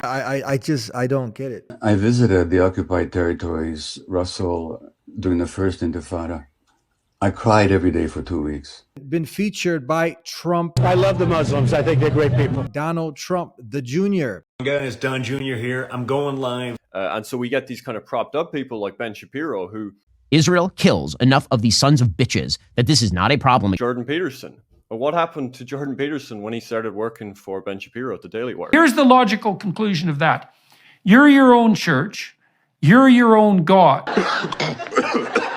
I don't get it. I visited the occupied territories, Russell, during the first Intifada. I cried every day for 2 weeks. Been featured by Trump. I love the Muslims. I think they're great people. Donald Trump, the Jr. Guys, Don Jr. here. I'm going live. And so we get these kind of propped up people like Ben Shapiro who... Israel kills enough of these sons of bitches that this is not a problem. Jordan Peterson. But what happened to Jordan Peterson when he started working for Ben Shapiro at the Daily Wire? Here's the logical conclusion of that. You're your own church. You're your own God.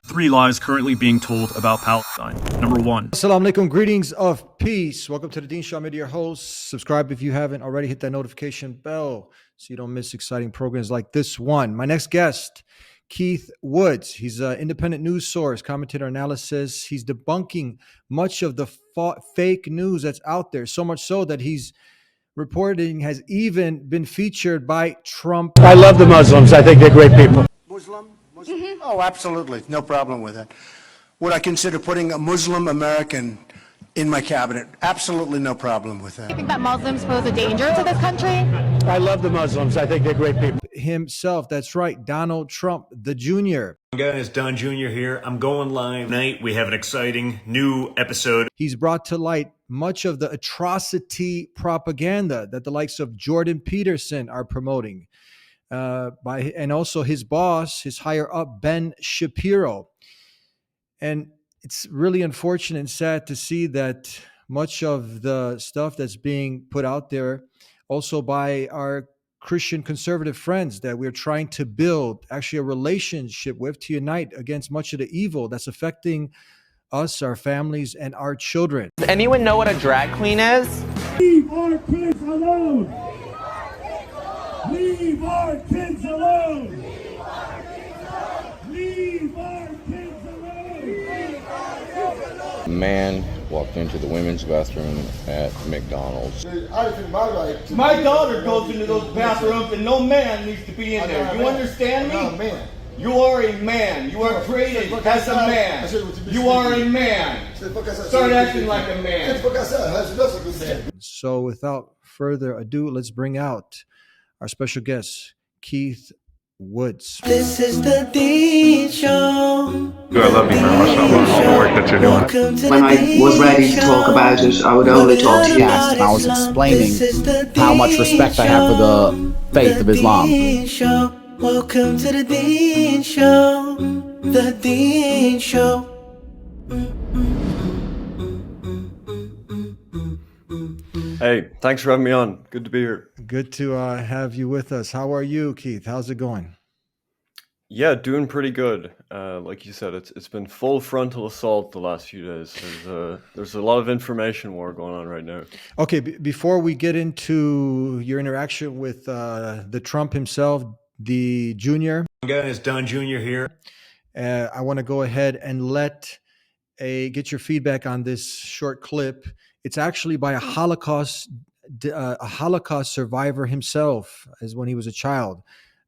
3 lies currently being told about Palestine. Number 1. Assalamu alaikum, greetings of peace. Welcome to the Dean Show. I'm your host. Subscribe if you haven't already. Hit that notification bell so you don't miss exciting programs like this one. My next guest, Keith Woods. He's an independent news source, commentator, analysis. He's debunking much of the fake news that's out there, so much so that he's reporting has even been featured by Trump. I love the Muslims. I think they're great people. Muslim? Mm-hmm. Oh, absolutely. No problem with it. Would I consider putting a Muslim American in my cabinet? Absolutely no problem with that. Do you think that Muslims pose a danger to this country? I love the Muslims. I think they're great people. Himself, that's right, Donald Trump, the Jr. Guys, Don Jr. here. I'm going live tonight. We have an exciting new episode. He's brought to light much of the atrocity propaganda that the likes of Jordan Peterson are promoting, and also his boss, his higher up, Ben Shapiro. And it's really unfortunate and sad to see that much of the stuff that's being put out there also by our Christian conservative friends that we're trying to build actually a relationship with to unite against much of the evil that's affecting us, our families, and our children. Does anyone know what a drag queen is? Leave our kids alone! Leave our kids alone! Leave our kids alone! A man walked into the women's bathroom at McDonald's. My daughter goes into those bathrooms and no man needs to be in there. You understand me? You are a man. You are created as a man. You are a man. Start acting like a man. So without further ado, let's bring out our special guest, Keith Woods. This is the Dean Show. I love you very much. I love all the work that you're doing. When I was ready to talk about it, I would only talk to you. I was explaining how much respect I have for the faith of Islam. Welcome to the Dean Show. The Dean Show. Hey, thanks for having me on. Good to be here. Good to have you with us. How are you, Keith? How's it going? Yeah, doing pretty good. Like you said, it's been full frontal assault the last few days. There's a lot of information war going on right now. Okay, before we get into your interaction with the Trump himself, the Jr. Guys, Don Jr. here. I want to go ahead and get your feedback on this short clip. It's actually by a Holocaust survivor himself, as when he was a child,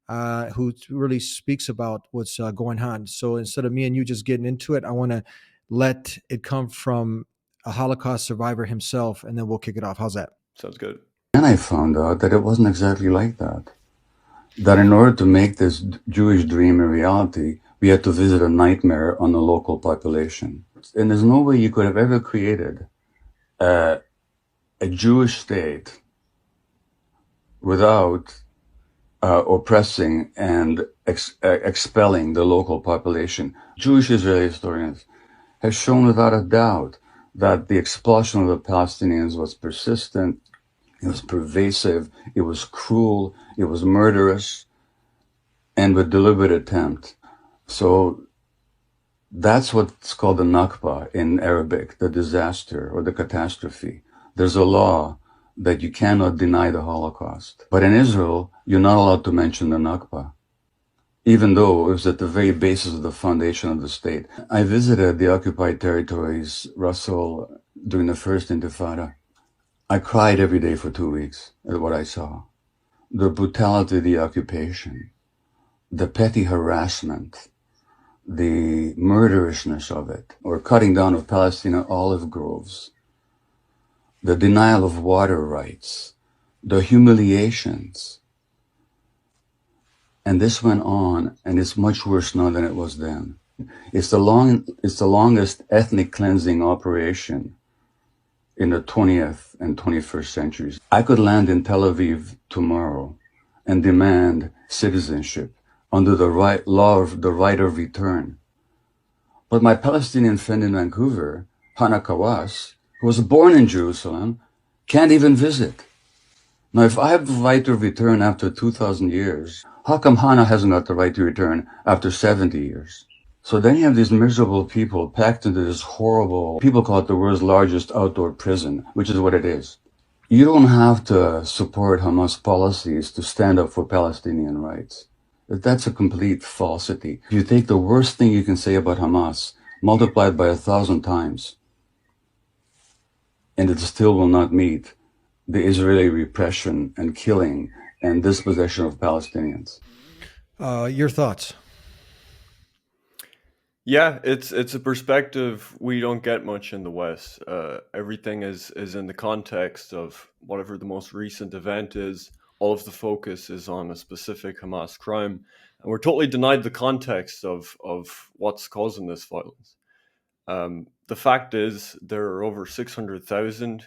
who really speaks about what's going on. So instead of me and you just getting into it, I want to let it come from a Holocaust survivor himself, and then we'll kick it off. How's that? Sounds good. And I found out that it wasn't exactly like that. That in order to make this Jewish dream a reality, we had to visit a nightmare on the local population. And there's no way you could have ever created a Jewish state without oppressing and expelling the local population. Jewish Israeli historians have shown without a doubt that the expulsion of the Palestinians was persistent, it was pervasive, it was cruel, it was murderous, and with deliberate attempt. So that's what's called the Nakba in Arabic, the disaster or the catastrophe. There's a law that you cannot deny the Holocaust. But in Israel, you're not allowed to mention the Nakba, even though it was at the very basis of the foundation of the state. I visited the occupied territories, Russell, during the first Intifada. I cried every day for 2 weeks at what I saw. The brutality of the occupation, the petty harassment, the murderousness of it, or cutting down of Palestinian olive groves, the denial of water rights, the humiliations, And this went on, and it's much worse now than it was then. It's the longest ethnic cleansing operation in the 20th and 21st centuries. I could land in Tel Aviv tomorrow and demand citizenship under the law of the right of return. But my Palestinian friend in Vancouver, Hannah Kawas, who was born in Jerusalem, can't even visit. Now, if I have the right of return after 2,000 years, how come Hannah hasn't got the right to return after 70 years? So then you have these miserable people packed into this horrible, people call it the world's largest outdoor prison, which is what it is. You don't have to support Hamas policies to stand up for Palestinian rights. That's a complete falsity. If you take the worst thing you can say about Hamas, multiply it by 1,000 times, and it still will not meet the Israeli repression and killing and dispossession of Palestinians. Your thoughts? Yeah, it's a perspective we don't get much in the West. Everything is in the context of whatever the most recent event is. All of the focus is on a specific Hamas crime, and we're totally denied the context of what's causing this violence. The fact is, there are over 600,000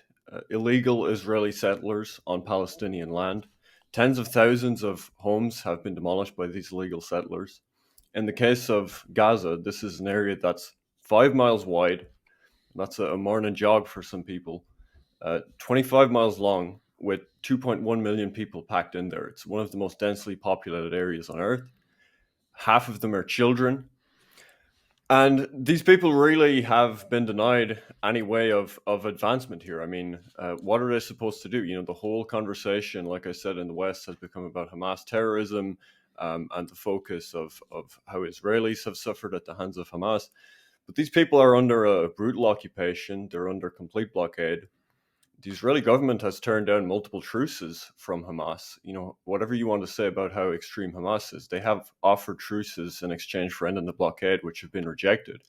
illegal Israeli settlers on Palestinian land. Tens of thousands of homes have been demolished by these illegal settlers. In the case of Gaza, this is an area that's 5 miles wide. That's a morning jog for some people. 25 miles long with 2.1 million people packed in there. It's one of the most densely populated areas on Earth. Half of them are children. And these people really have been denied any way of advancement here. I mean, what are they supposed to do? You know, the whole conversation, like I said, in the West has become about Hamas terrorism, and the focus of how Israelis have suffered at the hands of Hamas. But these people are under a brutal occupation. They're under complete blockade. The Israeli government has turned down multiple truces from Hamas. You know, whatever you want to say about how extreme Hamas is, they have offered truces in exchange for ending the blockade, which have been rejected.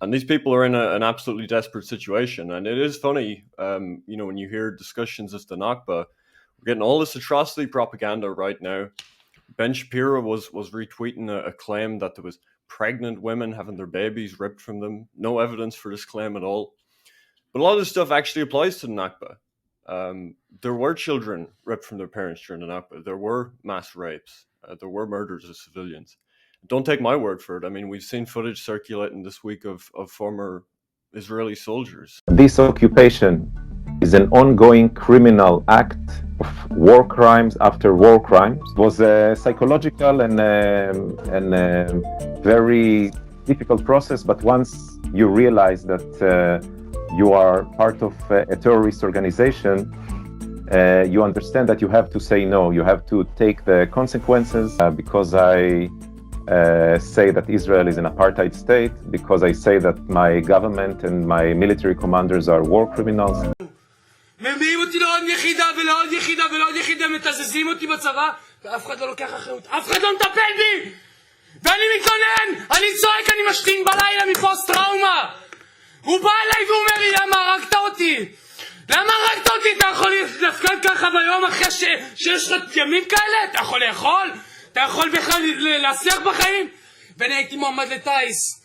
And these people are in an absolutely desperate situation. And it is funny, you know, when you hear discussions of the Nakba, we're getting all this atrocity propaganda right now. Ben Shapiro was retweeting a claim that there was pregnant women having their babies ripped from them. No evidence for this claim at all. But a lot of this stuff actually applies to the Nakba. There were children ripped from their parents during the Nakba. There were mass rapes. There were murders of civilians. Don't take my word for it. I mean, we've seen footage circulating this week of former Israeli soldiers. This occupation is an ongoing criminal act of war crimes after war crimes. It was a psychological and very difficult process, but once you realize that you are part of a terrorist organization, you understand that you have to say no. You have to take the consequences, because I say that Israel is an apartheid state, because I say that my government and my military commanders are war criminals. מביאים אותי לעוד יחידה ולעוד יחידה ולעוד יחידה, מתזזים אותי בצבא ואף אחד לא לוקח אחריות, אף אחד לא מטפל בי ואני מתלונן, אני צועק, אני משתין בלילה מפוסט טראומה. הוא בא אליי והוא אומר לי, למה הרגת אותי? למה הרגת אותי? אתה יכול להפקד ככה ביום אחרי שיש לך ימים כאלה? אתה יכול לאכול? אתה יכול בכלל להסליח בחיים? ואני הייתי מועמד לטייס.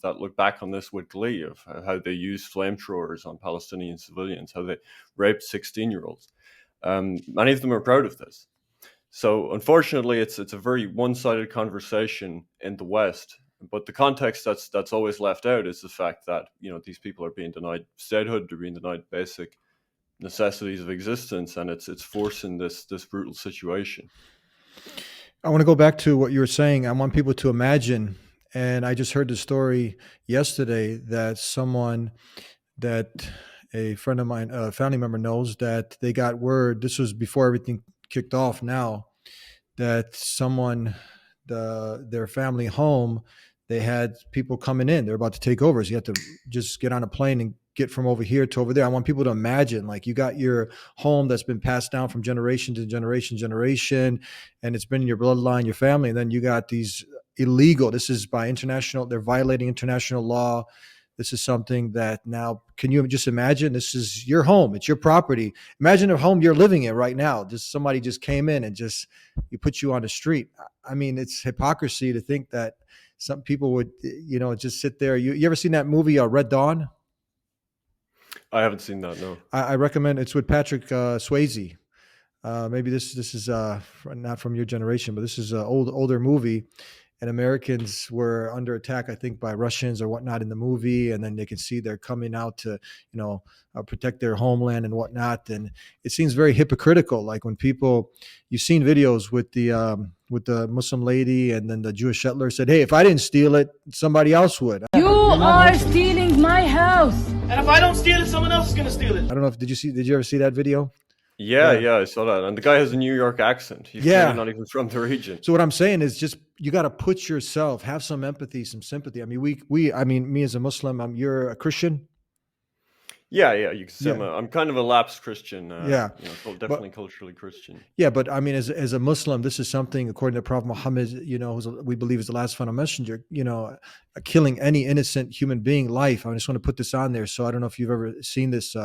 That look back on this with glee of how they used flamethrowers on Palestinian civilians, how they raped 16-year-olds. Many of them are proud of this. So unfortunately, it's a very one-sided conversation in the West. But the context that's always left out is the fact that, you know, these people are being denied statehood, they're being denied basic necessities of existence, and it's forcing this brutal situation. I want to go back to what you were saying. I want people to imagine. And I just heard the story yesterday that a friend of mine, a family member knows, that they got word, this was before everything kicked off now, that their family home, they had people coming in, they're about to take over. So you have to just get on a plane and get from over here to over there. I want people to imagine, like, you got your home that's been passed down from generation to generation, and it's been in your bloodline, your family. And then you got these illegal, this is by international, they're violating international law. This is something that now, can you just imagine? This is your home. It's your property. Imagine a home you're living in right now. Just somebody just came in and just put you on the street. I mean, it's hypocrisy to think that some people would, just sit there. You ever seen that movie, Red Dawn? I haven't seen that, no. I recommend. It's with Patrick Swayze. Maybe this is not from your generation, but this is an older movie, and Americans were under attack, I think, by Russians or whatnot in the movie, and then they can see they're coming out to protect their homeland and whatnot, and it seems very hypocritical. Like when you've seen videos with the Muslim lady, and then the Jewish settler said, "Hey, if I didn't steal it, somebody else would." You are stealing my house. And if I don't steal it, someone else is gonna steal it. I don't know if did you ever see that video? Yeah, I saw that. And the guy has a New York accent. He's clearly not even from the region. So what I'm saying is just you got to put yourself, have some empathy, some sympathy. I mean, me as a Muslim, you're a Christian. Yeah, you can say I'm kind of a lapsed Christian. Definitely culturally Christian. Yeah, but I mean, as a Muslim, this is something, according to Prophet Muhammad, we believe is the last final messenger, killing any innocent human being life. I just want to put this on there. So I don't know if you've ever seen this.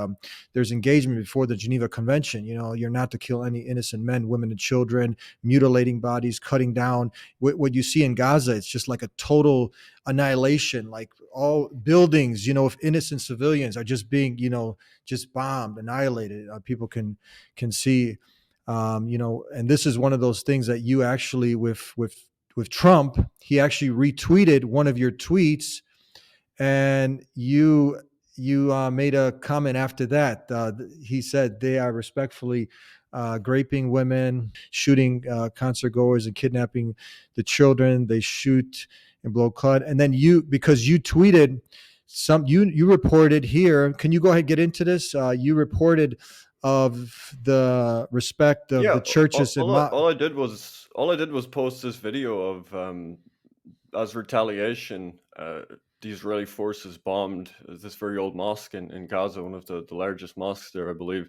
There's engagement before the Geneva Convention. You're not to kill any innocent men, women, and children, mutilating bodies, cutting down. What you see in Gaza, it's just like a total annihilation, like all buildings, of innocent civilians are just being, just bombed, annihilated. People can see, and this is one of those things that you actually with Trump, he actually retweeted one of your tweets, and you made a comment after that. He said they are respectfully raping women, shooting concert goers, and kidnapping the children. They shoot and blow cut. And then because you tweeted you reported here. Can you go ahead and get into this? You reported of the respect of the churches. All I did was post this video of as retaliation, the Israeli forces bombed this very old mosque in Gaza, one of the largest mosques there, I believe.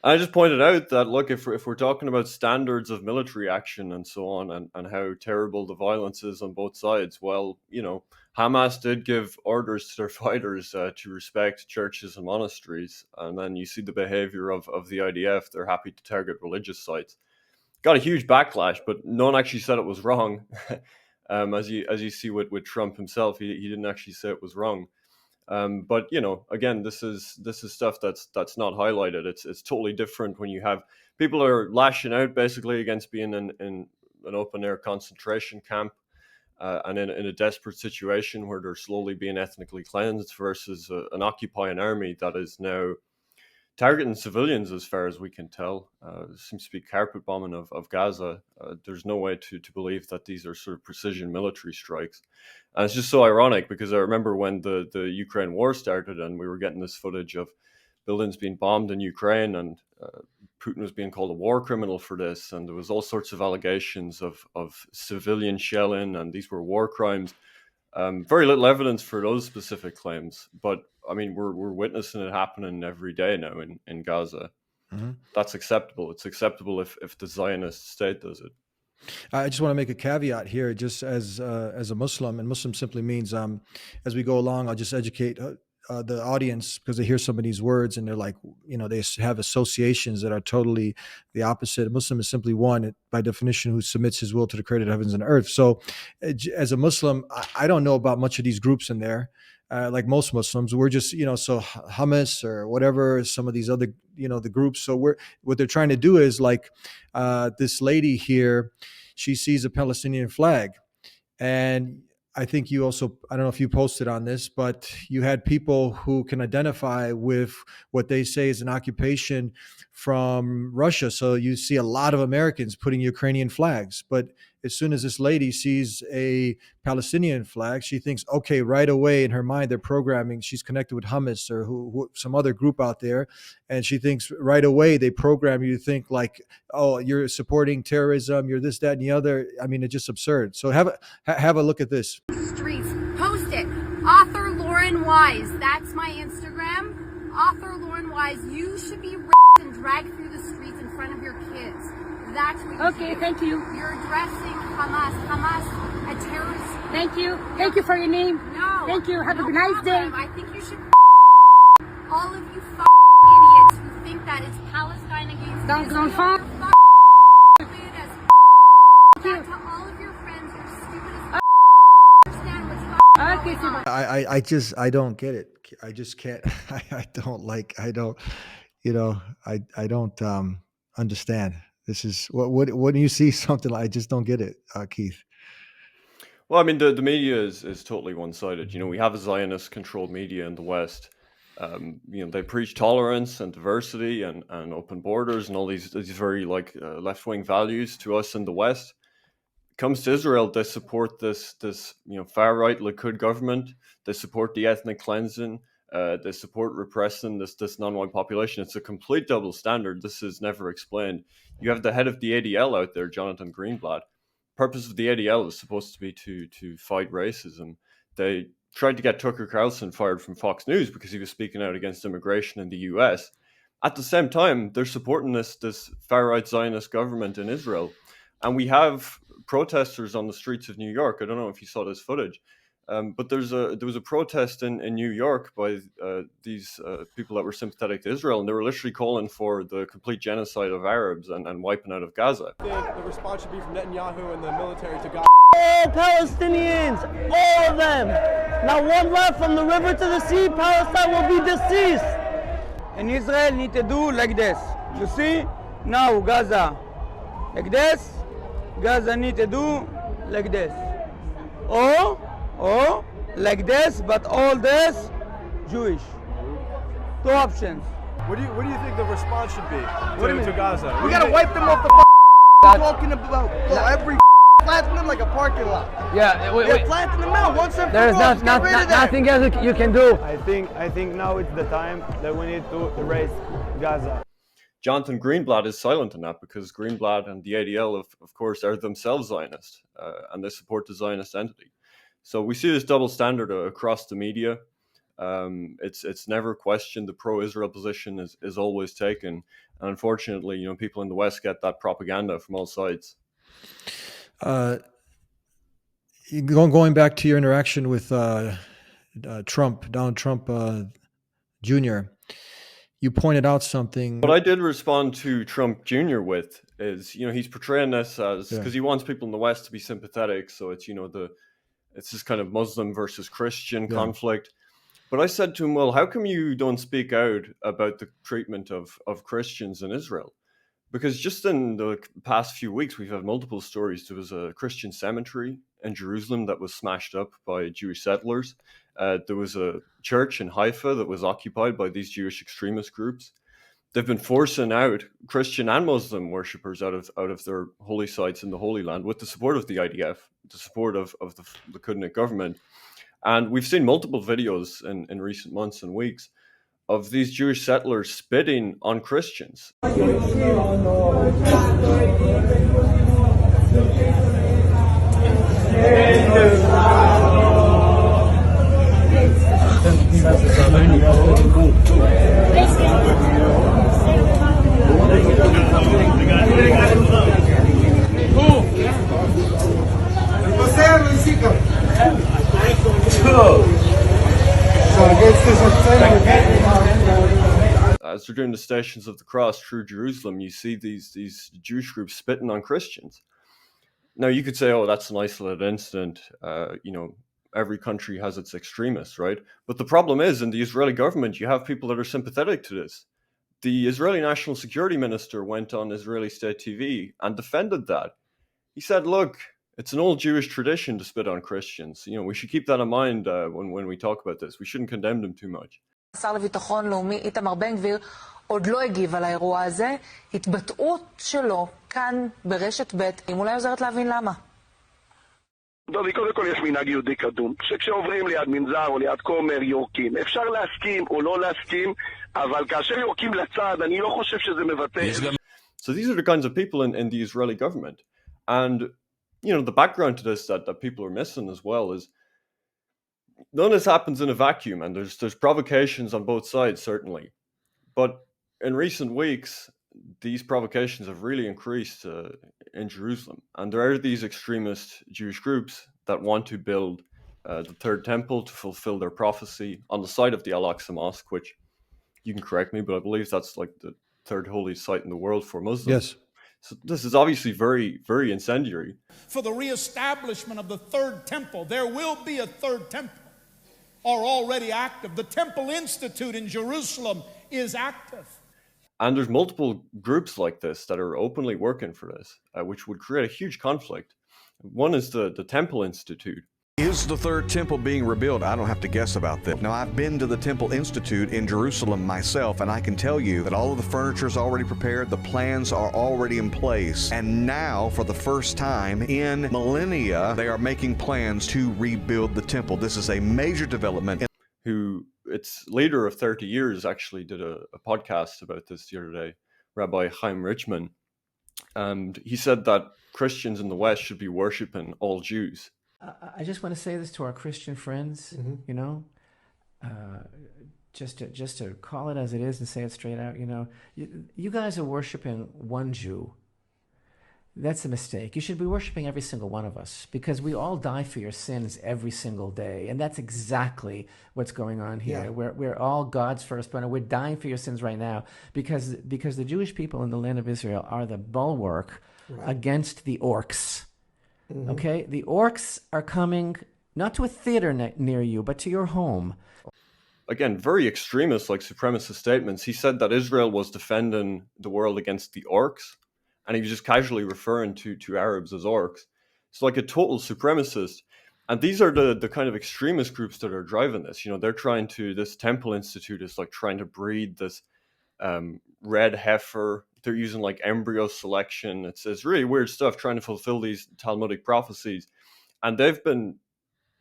I just pointed out that, look, if we're talking about standards of military action and so on, and how terrible the violence is on both sides, well, Hamas did give orders to their fighters to respect churches and monasteries, and then you see the behavior of the IDF. They're happy to target religious sites. Got a huge backlash, but no one actually said it was wrong. As you see with Trump himself, he didn't actually say it was wrong. But again, this is stuff that's not highlighted. It's totally different when you have people are lashing out basically against being in an open air concentration camp, and in a desperate situation where they're slowly being ethnically cleansed, versus an occupying army that is now targeting civilians, as far as we can tell. There seems to be carpet bombing of Gaza. There's no way to believe that these are sort of precision military strikes. And it's just so ironic, because I remember when the Ukraine war started and we were getting this footage of buildings being bombed in Ukraine, and Putin was being called a war criminal for this. And there was all sorts of allegations of civilian shelling, and these were war crimes. Very little evidence for those specific claims, but I mean, we're witnessing it happening every day now in Gaza. Mm-hmm. That's acceptable. It's acceptable if the Zionist state does it. I just want to make a caveat here, just as a Muslim, and Muslim simply means as we go along, I'll just educate the audience, because they hear some of these words and they're like, they have associations that are totally the opposite. A Muslim is simply one, by definition, who submits his will to the creator of heavens and earth. So as a Muslim, I don't know about much of these groups in there. Like most Muslims, we're just, so Hamas or whatever, some of these other, the groups. So what they're trying to do is like this lady here, she sees a Palestinian flag, and I think you also, I don't know if you posted on this, but you had people who can identify with what they say is an occupation from Russia. So you see a lot of Americans putting Ukrainian flags, but as soon as this lady sees a Palestinian flag, she thinks, okay, right away in her mind, they're programming, she's connected with Hamas or who some other group out there. And she thinks right away, they program you to think like, oh, you're supporting terrorism, you're this, that, and the other. I mean, it's just absurd. So have a look at this. Streets, post it. Author Lauren Wise, that's my Instagram. Author Lauren Wise, you should be raped and dragged through the streets in front of your kids. That's what you do. Thank you. You're addressing Hamas. Hamas a terrorist. Thank you. Thank you for your name. No. Thank you. Have no a nice day. problem. I think you should all of you idiots who think that it's Palestine against Don't Israel. fuck. You're stupid as Thank you. to all of your friends, you're stupid as understand what's Okay, going on. I don't get it. I just can't. I don't. I don't understand. This is what when you see something like, I just don't get it, Keith. Well, I mean, the media is totally one-sided. We have a Zionist-controlled media in the West. They preach tolerance and diversity and open borders and all these very left-wing values to us in the West. Comes to Israel, they support this far-right Likud government. They support the ethnic cleansing. They support repressing this non-white population. It's a complete double standard. This is never explained. You have the head of the ADL out there, Jonathan Greenblatt. Purpose of the ADL is supposed to be to fight racism. They tried to get Tucker Carlson fired from Fox News because he was speaking out against immigration in the US. At the same time, they're supporting this far-right Zionist government in Israel. And we have protesters on the streets of New York. I don't know if you saw this footage, but there was a protest in New York by these people that were sympathetic to Israel, and they were literally calling for the complete genocide of Arabs and wiping out of Gaza. I think the response should be from Netanyahu and the military to Gaza. All Palestinians, all of them. Not one left from the river to the sea. Palestine will be deceased. And Israel need to do like this. You see? Now Gaza, like this. Gaza need to do like this. Or like this, but all this Jewish. Two options. What do you think the response should be to Gaza? We gotta wipe them off the talking about every flatten them like a parking lot. Yeah, wait. Flatten them out once and for There's all. nothing else you can do. I think now it's the time that we need to erase Gaza. Jonathan Greenblatt is silent on that because Greenblatt and the ADL, of course, are themselves Zionist, and they support the Zionist entity. So we see this double standard across the media. It's never questioned. The pro-Israel position is always taken. And unfortunately, people in the West get that propaganda from all sides. Going back to your interaction with Trump, Donald Trump Jr., you pointed out something. What I did respond to Trump Jr. with is, he's portraying this as, because he wants people in the West to be sympathetic. So it's, it's this kind of Muslim versus Christian conflict. But I said to him, well, how come you don't speak out about the treatment of Christians in Israel? Because just in the past few weeks, we've had multiple stories. There was a Christian cemetery in Jerusalem that was smashed up by Jewish settlers. There was a church in Haifa that was occupied by these Jewish extremist groups. They've been forcing out Christian and Muslim worshippers out of their holy sites in the Holy Land with the support of the IDF, the support of the Likud government. And we've seen multiple videos in recent months and weeks of these Jewish settlers spitting on Christians. As they're doing the Stations of the Cross through Jerusalem, you see these Jewish groups spitting on Christians. Now, you could say, oh, that's an isolated incident. Every country has its extremists, right? But the problem is, in the Israeli government, you have people that are sympathetic to this. The Israeli National Security Minister went on Israeli state TV and defended that. He said, look, it's an old Jewish tradition to spit on Christians. We should keep that in mind when we talk about this. We shouldn't condemn them too much. השר לביטחון לאומי איתמר בן גביר עוד לא הגיב על האירוע הזה. התבטאות שלו כאן ברשת ב' אם אולי עוזרת להבין למה. דודי, קודם כל יש מנהג יהודי קדום, שכשעוברים ליד מנזר או ליד כומר יורקים. אפשר להסכים או לא להסכים, אבל כאשר יורקים לצד, אני לא חושב שזה מבטא. So these are the kinds of people in the Israeli government. And, the background to this that people are missing as well is none of this happens in a vacuum, and there's provocations on both sides, certainly. But in recent weeks, these provocations have really increased in Jerusalem. And there are these extremist Jewish groups that want to build the third temple to fulfill their prophecy on the site of the Al-Aqsa Mosque, which you can correct me, but I believe that's like the third holiest site in the world for Muslims. Yes. So this is obviously very, very incendiary. For the reestablishment of the third temple, there will be a third temple, are already active. The Temple Institute in Jerusalem is active. And there's multiple groups like this that are openly working for this, which would create a huge conflict. One is the Temple Institute. Is the third temple being rebuilt? I don't have to guess about that. Now, I've been to the Temple Institute in Jerusalem myself, and I can tell you that all of the furniture is already prepared, the plans are already in place, and now, for the first time in millennia, they are making plans to rebuild the temple. This is a major development. Who, its leader of 30 years, actually did a podcast about this the other day, Rabbi Chaim Richman, and he said that Christians in the West should be worshiping all Jews. I just want to say this to our Christian friends, you know, just to call it as it is and say it straight out, you know, you guys are worshiping one Jew. That's a mistake. You should be worshiping every single one of us, because we all die for your sins every single day. And that's exactly what's going on here. Yeah. We're all God's firstborn, and we're dying for your sins right now because the Jewish people in the land of Israel are the bulwark against the orcs. Okay? The orcs are coming not to a theater near you, but to your home. Again, very extremist, like supremacist statements. He said that Israel was defending the world against the orcs, and he was just casually referring to Arabs as orcs. It's like a total supremacist. And these are the kind of extremist groups that are driving this. You know, they're trying to, this Temple Institute is like trying to breed this red heifer. They're using like embryo selection. It's really weird stuff, trying to fulfill these Talmudic prophecies. And they've been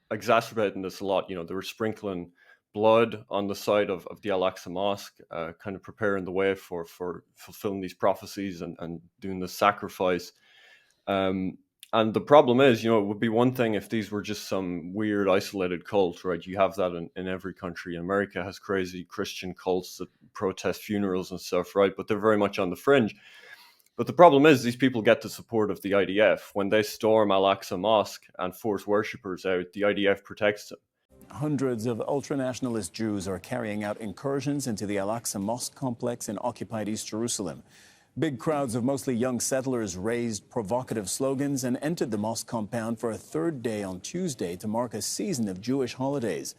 exacerbating this a lot. You know, they were sprinkling blood on the site of the Al-Aqsa Mosque, kind of preparing the way for fulfilling these prophecies and doing the sacrifice. And the problem is, you know, it would be one thing if these were just some weird isolated cult, right? You have that in every country. America has crazy Christian cults that protest funerals and stuff, right? But they're very much on the fringe. But the problem is these people get the support of the IDF. When they storm Al-Aqsa Mosque and force worshippers out, the IDF protects them. Hundreds of ultra-nationalist Jews are carrying out incursions into the Al-Aqsa Mosque complex in occupied East Jerusalem. Big crowds of mostly young settlers raised provocative slogans and entered the mosque compound for a third day on Tuesday to mark a season of Jewish holidays.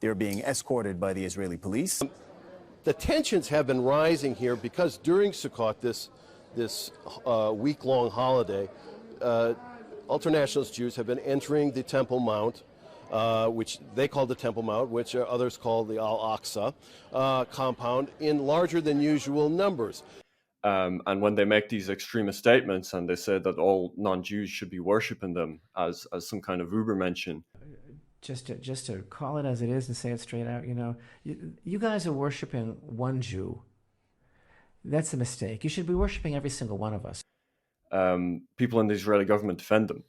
They're being escorted by the Israeli police. The tensions have been rising here because during Sukkot, this week-long holiday, ultra-nationalist Jews have been entering the Temple Mount, which they call the Temple Mount, which others call the Al-Aqsa compound, in larger than usual numbers. And when they make these extremist statements and they say that all non-Jews should be worshiping them as some kind of Übermenschen. Just to call it as it is and say it straight out, you know, you guys are worshiping one Jew. That's a mistake. You should be worshiping every single one of us. People in the Israeli government defend them.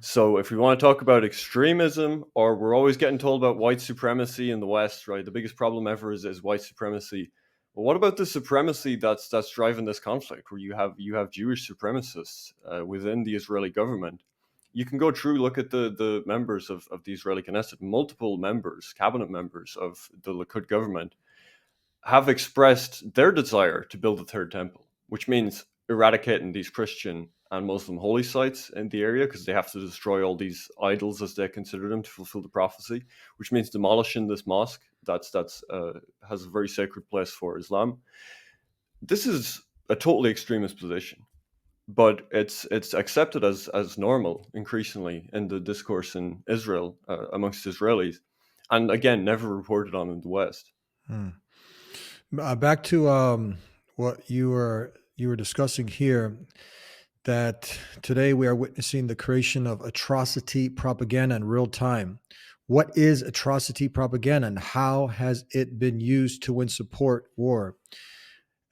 So if we want to talk about extremism, or we're always getting told about white supremacy in the West, right? The biggest problem ever is white supremacy. Well, what about the supremacy that's driving this conflict, where you have Jewish supremacists within the Israeli government? You can go through, look at the members of the Israeli Knesset, multiple members, cabinet members of the Likud government have expressed their desire to build a third temple, which means eradicating these Christian and Muslim holy sites in the area, because they have to destroy all these idols as they consider them to fulfill the prophecy, which means demolishing this mosque that's has a very sacred place for Islam. This is a totally extremist position, but it's accepted as normal increasingly in the discourse in Israel amongst Israelis, and again, never reported on in the West. Back to what you were discussing here, that today we are witnessing the creation of atrocity propaganda in real time. What is atrocity propaganda, and how has it been used to win support war?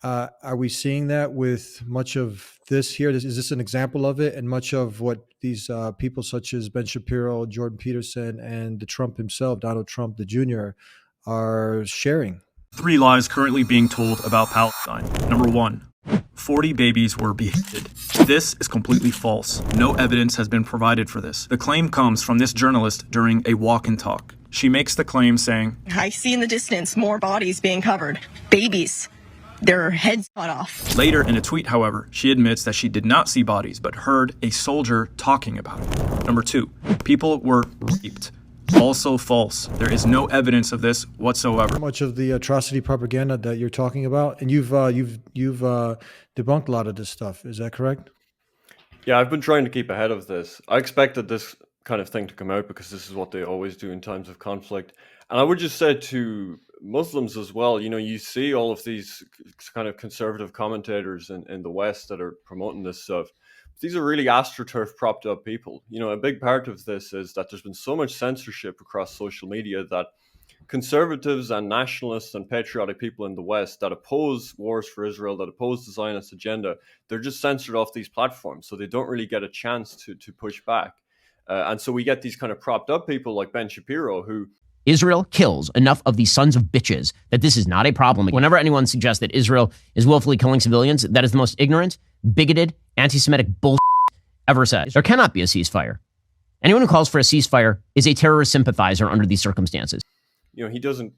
Are we seeing that with much of this here? Is this an example of it, and much of what these people such as Ben Shapiro, Jordan Peterson, and the Trump himself, Donald Trump, the Jr., are sharing? 3 lies currently being told about Palestine. Number 1, 40 babies were beheaded. This is completely false. No evidence has been provided for this. The claim comes from this journalist during a walk and talk. She makes the claim saying, I see in the distance more bodies being covered. Babies. Their heads cut off. Later in a tweet, however, she admits that she did not see bodies, but heard a soldier talking about it. Number 2, people were raped. Also false. There is no evidence of this whatsoever. Much of the atrocity propaganda that you're talking about, and you've debunked a lot of this stuff. Is that correct? Yeah, I've been trying to keep ahead of this. I expected this kind of thing to come out because this is what they always do in times of conflict. And I would just say to Muslims as well, you know, you see all of these kind of conservative commentators in the West that are promoting this stuff. These are really astroturf propped up people. You know, a big part of this is that there's been so much censorship across social media that conservatives and nationalists and patriotic people in the West that oppose wars for Israel, that oppose the Zionist agenda, they're just censored off these platforms. So they don't really get a chance to push back. And so we get these kind of propped up people like Ben Shapiro who... Israel kills enough of these sons of bitches that this is not a problem. Whenever anyone suggests that Israel is willfully killing civilians, that is the most ignorant, bigoted, anti-Semitic bullshit ever said. There cannot be a ceasefire. Anyone who calls for a ceasefire is a terrorist sympathizer under these circumstances. You know, he doesn't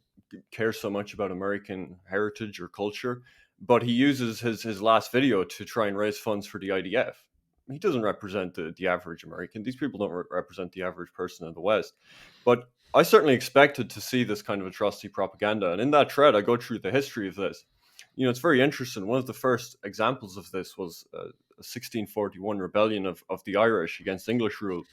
care so much about American heritage or culture, but he uses his last video to try and raise funds for the IDF. He doesn't represent the average American. These people don't represent the average person in the West. But I certainly expected to see this kind of atrocity propaganda. And in that thread, I go through the history of this. You know, it's very interesting. One of the first examples of this was a 1641 rebellion of the Irish against English rule.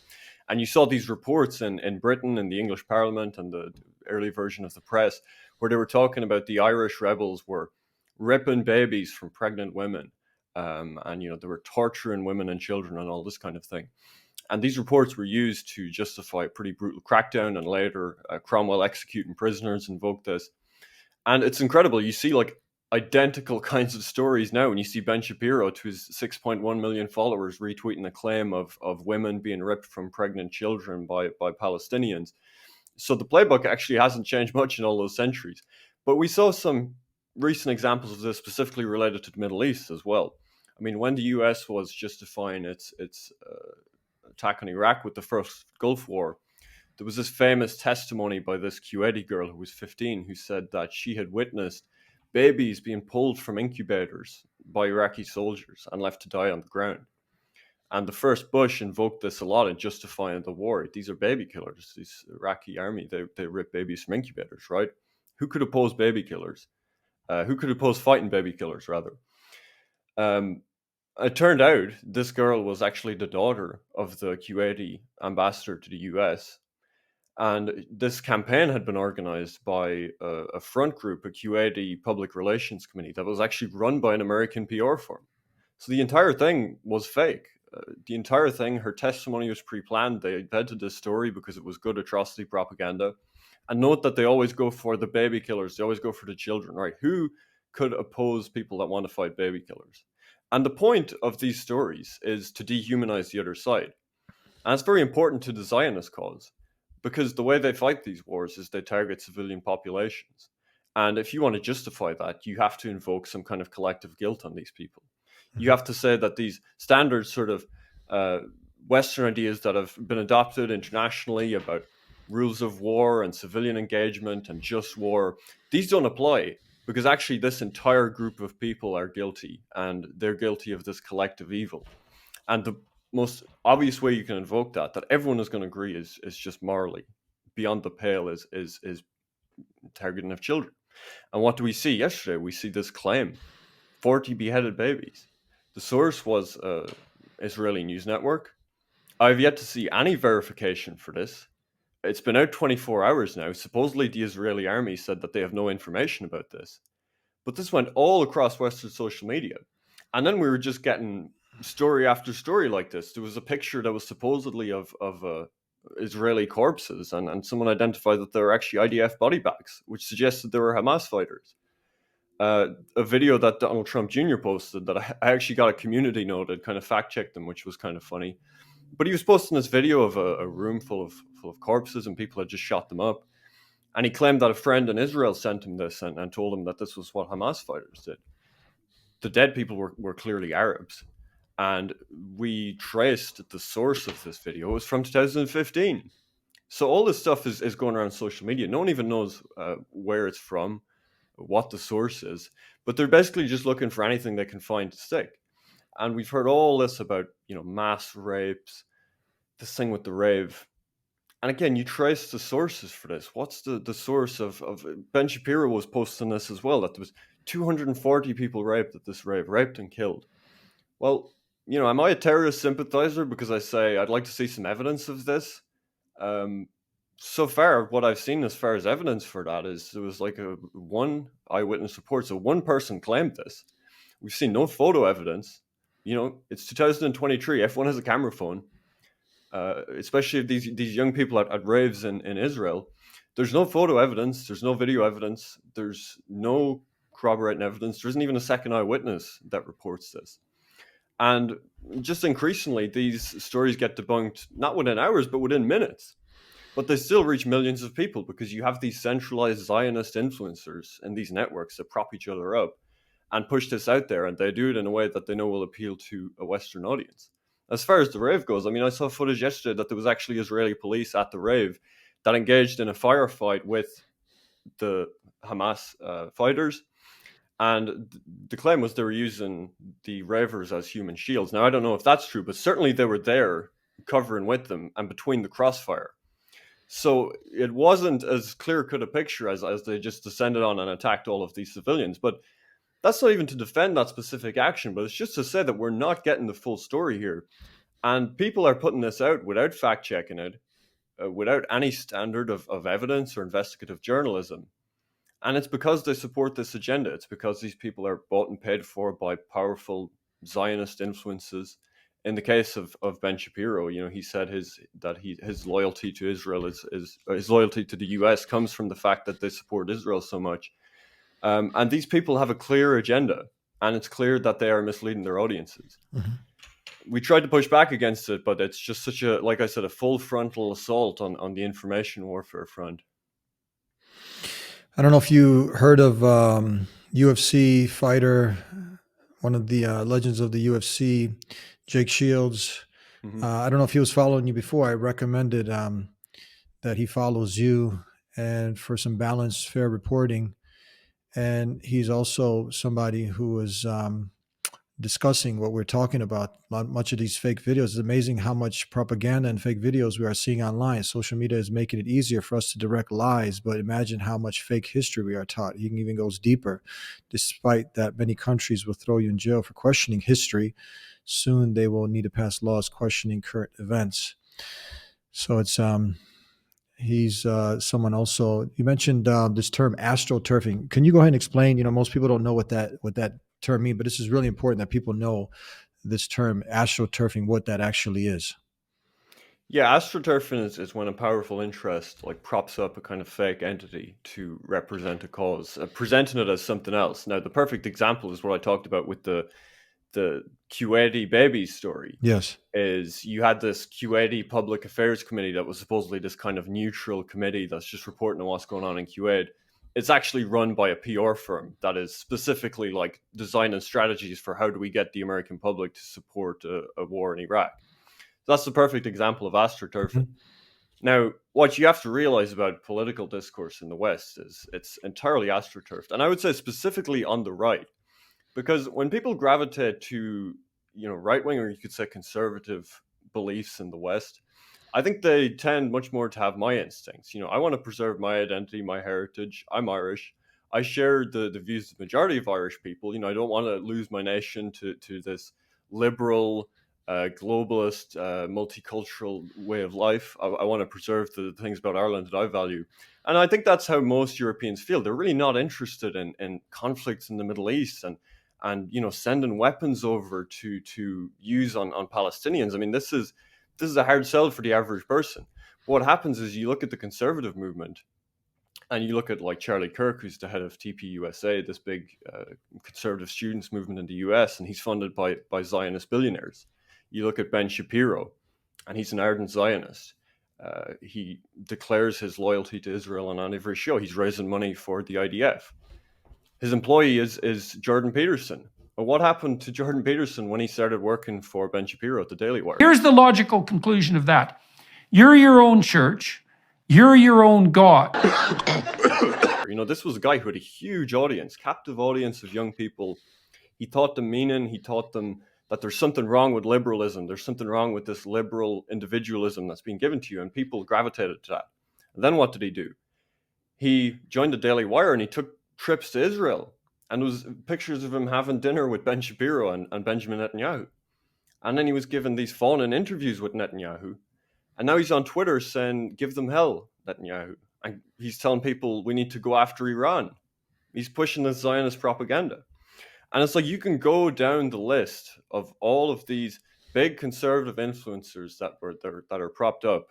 And you saw these reports in Britain, in the English Parliament and the early version of the press, where they were talking about the Irish rebels were ripping babies from pregnant women. And, you know, they were torturing women and children and all this kind of thing. And these reports were used to justify a pretty brutal crackdown, and later Cromwell executing prisoners invoked this. And it's incredible. You see like identical kinds of stories now when you see Ben Shapiro to his 6.1 million followers retweeting a claim of women being ripped from pregnant children by Palestinians. So the playbook actually hasn't changed much in all those centuries. But we saw some recent examples of this specifically related to the Middle East as well. I mean, when the US was justifying its attack on Iraq with the first Gulf War, there was this famous testimony by this Kuwaiti girl who was 15 who said that she had witnessed babies being pulled from incubators by Iraqi soldiers and left to die on the ground. And the first Bush invoked this a lot in justifying the war. These are baby killers. This Iraqi army, they rip babies from incubators, right? Who could oppose baby killers? Who could oppose fighting baby killers, rather? It turned out this girl was actually the daughter of the Kuwaiti ambassador to the US. And this campaign had been organized by a front group, a Kuwaiti public relations committee that was actually run by an American PR firm. So the entire thing was fake. The entire thing, her testimony was pre-planned. They invented this story because it was good atrocity propaganda. And note that they always go for the baby killers. They always go for the children, right? Who could oppose people that want to fight baby killers? And the point of these stories is to dehumanize the other side. And it's very important to the Zionist cause, because the way they fight these wars is they target civilian populations. And if you want to justify that, you have to invoke some kind of collective guilt on these people. You have to say that these standard sort of Western ideas that have been adopted internationally about rules of war and civilian engagement and just war, these don't apply, because actually this entire group of people are guilty, and they're guilty of this collective evil. And the most obvious way you can invoke that everyone is going to agree is just morally beyond the pale is targeting of children. And what do we see yesterday? We see this claim, 40 beheaded babies. The source was Israeli news network. I've yet to see any verification for this. It's been out 24 hours now. Supposedly the Israeli army said that they have no information about this. But this went all across Western social media. And then we were just getting story after story like this. There was a picture that was supposedly of Israeli corpses, and someone identified that they were actually IDF body bags, which suggested they were Hamas fighters. A video that Donald Trump Jr. posted that I actually got a community note that kind of fact-checked them, which was kind of funny. But he was posting this video of a room full of corpses, and people had just shot them up. And he claimed that a friend in Israel sent him this and told him that this was what Hamas fighters did. the dead people were clearly Arabs. And we traced the source of this video. It was from 2015. So all this stuff is going around social media. No one even knows where it's from, what the source is. But they're basically just looking for anything they can find to stick. And we've heard all this about, mass rapes, this thing with the rave. And again, you trace the sources for this. What's the source of Ben Shapiro was posting this as well, that there was 240 people raped at this rave, raped and killed. Well, am I a terrorist sympathizer because I say I'd like to see some evidence of this? So far, what I've seen as far as evidence for that is there was like one eyewitness report. So one person claimed this. We've seen no photo evidence. It's 2023. Everyone has a camera phone. Especially these young people at raves in Israel. There's no photo evidence. There's no video evidence. There's no corroborating evidence. There isn't even a second eyewitness that reports this. And just increasingly, these stories get debunked, not within hours, but within minutes. But they still reach millions of people because you have these centralized Zionist influencers in these networks that prop each other up and push this out there. And they do it in a way that they know will appeal to a Western audience. As far as the rave goes, I saw footage yesterday that there was actually Israeli police at the rave that engaged in a firefight with the Hamas fighters. And the claim was they were using the ravers as human shields. Now, I don't know if that's true, but certainly they were there covering with them and between the crossfire. So it wasn't as clear-cut a picture as they just descended on and attacked all of these civilians. But that's not even to defend that specific action, but it's just to say that we're not getting the full story here. And people are putting this out without fact-checking it, without any standard of evidence or investigative journalism. And it's because they support this agenda. It's because these people are bought and paid for by powerful Zionist influences. In the case of Ben Shapiro, he said his loyalty to Israel is his loyalty to the US comes from the fact that they support Israel so much. And these people have a clear agenda, and it's clear that they are misleading their audiences. Mm-hmm. We tried to push back against it, but it's just such a, like I said, a full frontal assault on the information warfare front. I don't know if you heard of UFC fighter, one of the legends of the UFC, Jake Shields. Mm-hmm. I don't know if he was following you before. I recommended that he follows you and for some balanced, fair reporting. And he's also somebody who is discussing what we're talking about. Much of these fake videos. It's amazing how much propaganda and fake videos we are seeing online. Social media is making it easier for us to direct lies, but imagine how much fake history we are taught. He even goes deeper. Despite that many countries will throw you in jail for questioning history, soon they will need to pass laws questioning current events. So it's he's someone also. You mentioned this term astroturfing. Can you go ahead and explain? Most people don't know what that term means, but this is really important that people know this term astroturfing, what that actually is. Yeah, astroturfing is when a powerful interest props up a kind of fake entity to represent a cause, presenting it as something else. Now, the perfect example is what I talked about with the Kuwaiti baby story. Yes. Is you had this Kuwaiti Public Affairs Committee that was supposedly this kind of neutral committee that's just reporting on what's going on in Kuwait. It's actually run by a PR firm that is specifically designing strategies for how do we get the American public to support a war in Iraq. So that's the perfect example of astroturfing. Mm-hmm. Now, what you have to realize about political discourse in the West is it's entirely astroturfed. And I would say specifically on the right, because when people gravitate to, right-wing, or you could say conservative beliefs in the West, I think they tend much more to have my instincts. I want to preserve my identity, my heritage. I'm Irish. I share the views of the majority of Irish people. I don't want to lose my nation to this liberal, globalist, multicultural way of life. I want to preserve the things about Ireland that I value. And I think that's how most Europeans feel. They're really not interested in conflicts in the Middle East and sending weapons over to use on Palestinians. This is a hard sell for the average person. But what happens is you look at the conservative movement and you look at Charlie Kirk, who's the head of TPUSA, this big conservative students movement in the US, and he's funded by Zionist billionaires. You look at Ben Shapiro, and he's an ardent Zionist. He declares his loyalty to Israel on every show. He's raising money for the IDF. His employee is Jordan Peterson, What happened to Jordan Peterson when he started working for Ben Shapiro at the Daily Wire? Here's the logical conclusion of that. You're your own church. You're your own God. This was a guy who had a huge audience, captive audience of young people. He taught them meaning. He taught them that there's something wrong with liberalism. There's something wrong with this liberal individualism that's being given to you, and people gravitated to that. And then what did he do? He joined the Daily Wire and he took trips to Israel. And there was pictures of him having dinner with Ben Shapiro and Benjamin Netanyahu. And then he was given these phone-in interviews with Netanyahu. And now he's on Twitter saying, give them hell, Netanyahu. And he's telling people we need to go after Iran. He's pushing the Zionist propaganda. And it's like you can go down the list of all of these big conservative influencers that are propped up.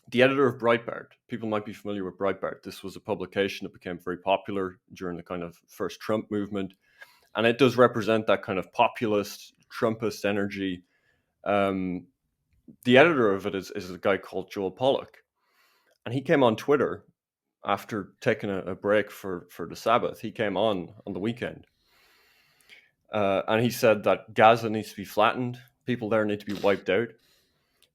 The editor of Breitbart, people might be familiar with Breitbart. This was a publication that became very popular during the kind of first Trump movement. And it does represent that kind of populist, Trumpist energy. The editor of it is a guy called Joel Pollak. And he came on Twitter after taking a break for the Sabbath. He came on the weekend. And he said that Gaza needs to be flattened. People there need to be wiped out.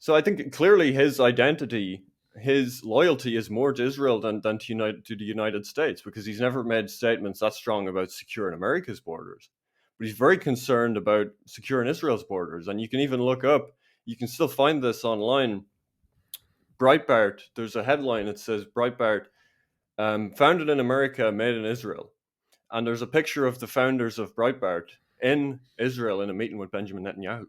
So I think clearly his identity, his loyalty is more to Israel than to the United States, because he's never made statements that strong about securing America's borders. But he's very concerned about securing Israel's borders. And you can even look up, you can still find this online. Breitbart, there's a headline that says Breitbart, founded in America, made in Israel. And there's a picture of the founders of Breitbart in Israel in a meeting with Benjamin Netanyahu.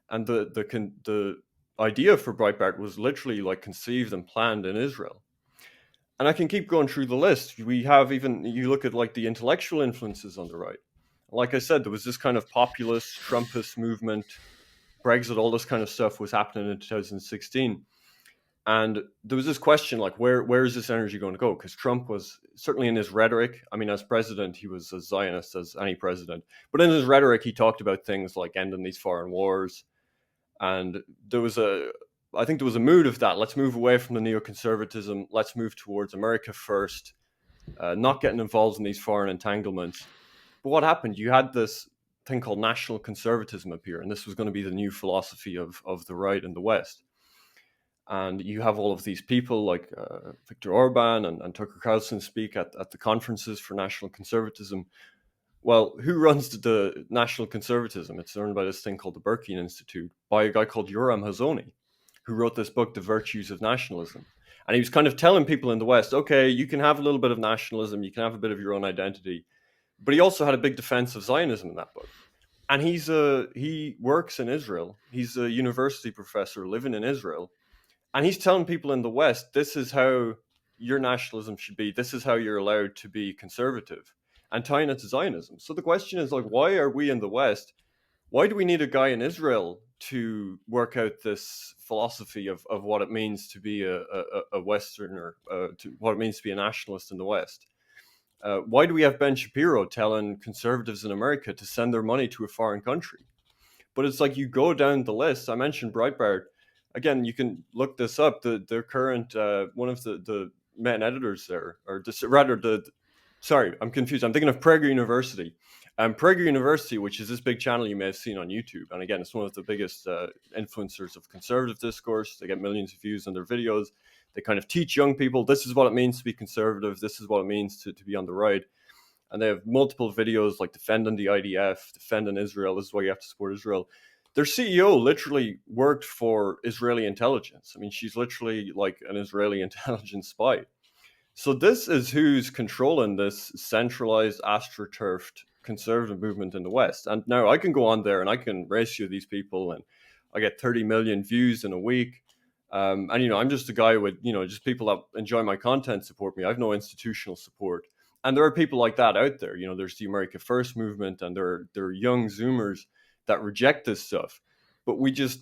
And the idea for Breitbart was literally like conceived and planned in Israel. And I can keep going through the list. We have even, you look at like the intellectual influences on the right. Like I said, there was this kind of populist, Trumpist movement, Brexit, all this kind of stuff was happening in 2016. And there was this question, like, where is this energy going to go? Because Trump was certainly in his rhetoric. I mean, as president, he was as Zionist as any president. But in his rhetoric, he talked about things like ending these foreign wars. And I think there was a mood of that. Let's move away from the neoconservatism. Let's move towards America first, not getting involved in these foreign entanglements. But what happened? You had this thing called national conservatism appear, and this was going to be the new philosophy of the right in the West. And you have all of these people like Viktor Orban and Tucker Carlson speak at the conferences for national conservatism. Well, who runs the national conservatism? It's run by this thing called the Berkane Institute by a guy called Yoram Hazony, who wrote this book, The Virtues of Nationalism. And he was kind of telling people in the West, okay, you can have a little bit of nationalism, you can have a bit of your own identity. But he also had a big defense of Zionism in that book. And he works in Israel. He's a university professor living in Israel. And he's telling people in the West, this is how your nationalism should be. This is how you're allowed to be conservative, and tying it to Zionism. So the question is, like, why are we in the West? Why do we need a guy in Israel to work out this philosophy of what it means to be a Westerner, to what it means to be a nationalist in the West? Why do we have Ben Shapiro telling conservatives in America to send their money to a foreign country? But it's like you go down the list. I mentioned Breitbart. Again, you can look this up. The current one of the main editors there, sorry, I'm confused. I'm thinking of Prager University. Prager University, which is this big channel you may have seen on YouTube, and again, it's one of the biggest influencers of conservative discourse. They get millions of views on their videos. They kind of teach young people this is what it means to be conservative. This is what it means to be on the right. And they have multiple videos like defending the IDF, defending Israel. This is why you have to support Israel. Their CEO literally worked for Israeli intelligence. I mean, she's literally like an Israeli intelligence spy. So this is who's controlling this centralized, astroturfed conservative movement in the West. And now I can go on there and I can ratio these people, and I get 30 million views in a week. And, I'm just a guy with, just people that enjoy my content support me. I have no institutional support. And there are people like that out there. There's the America First movement, and there are young Zoomers that reject this stuff. But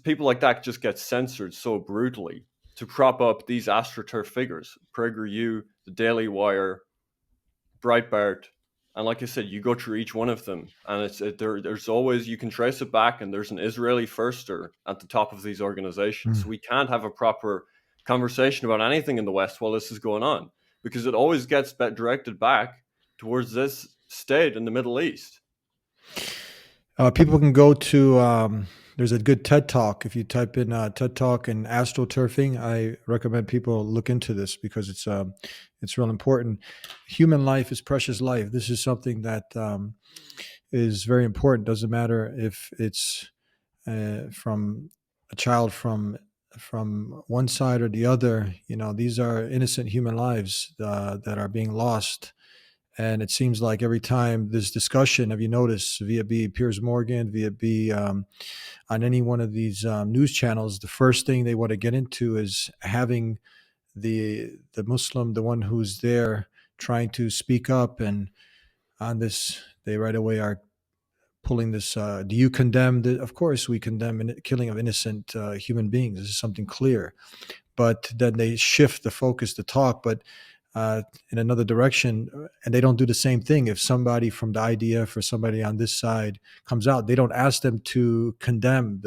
people like that just get censored so brutally to prop up these astroturf figures. PragerU, the Daily Wire, Breitbart. And like I said, you go through each one of them, and there's always, you can trace it back, and there's an Israeli firster at the top of these organizations. So we can't have a proper conversation about anything in the West while this is going on, because it always gets directed back towards this state in the Middle East. People can go to, there's a good TED Talk. If you type in TED Talk and astroturfing, I recommend people look into this because it's real important. Human life is precious life. This is something that is very important. Doesn't matter if it's from a child from one side or the other. You know, these are innocent human lives that are being lost. And it seems like every time this discussion, have you noticed, via be Piers Morgan, via be on any one of these news channels, the first thing they want to get into is having the Muslim, the one who's there, trying to speak up, and on this, they right away are pulling this. Do you condemn? Of course, we condemn killing of innocent human beings. This is something clear. But then they shift the focus to talk, but in another direction, and they don't do the same thing. If somebody from the IDF or somebody on this side comes out, they don't ask them to condemn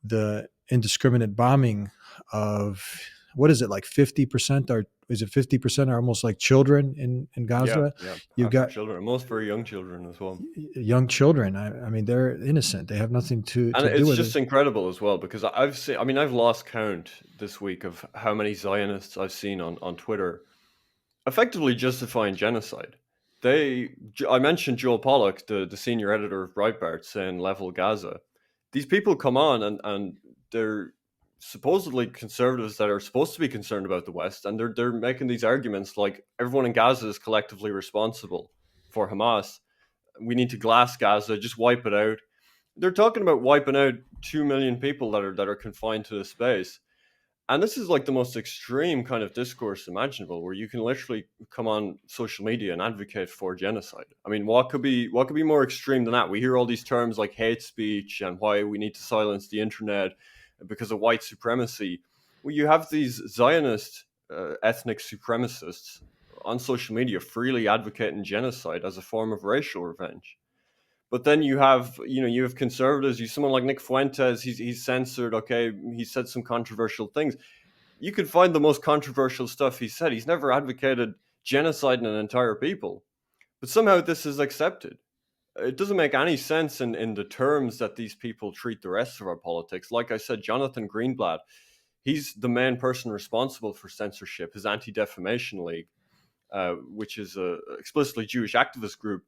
the indiscriminate bombing of, what is it, like 50%, or is it 50% are almost like children in Gaza? Yeah, You've got children, most very young children as well. Young children. I mean, they're innocent. They have nothing to And do it's with just it. incredible as well, because I've lost count this week of how many Zionists I've seen on Twitter effectively justifying genocide. I mentioned Joel Pollack, the senior editor of Breitbart, saying level Gaza. These people come on and they're supposedly conservatives that are supposed to be concerned about the West, and they're making these arguments like everyone in Gaza is collectively responsible for Hamas. We need to glass Gaza, just wipe it out. They're talking about wiping out 2 million people that are confined to the space. And this is like the most extreme kind of discourse imaginable, where you can literally come on social media and advocate for genocide. I mean, what could be more extreme than that? We hear all these terms like hate speech and why we need to silence the internet because of white supremacy. Well, you have these Zionist ethnic supremacists on social media freely advocating genocide as a form of racial revenge. But then you have conservatives. Someone like Nick Fuentes. He's censored. Okay, he said some controversial things. You could find the most controversial stuff he said. He's never advocated genocide in an entire people, but somehow this is accepted. It doesn't make any sense in the terms that these people treat the rest of our politics. Like I said, Jonathan Greenblatt, he's the main person responsible for censorship. His Anti-Defamation League, which is a explicitly Jewish activist group.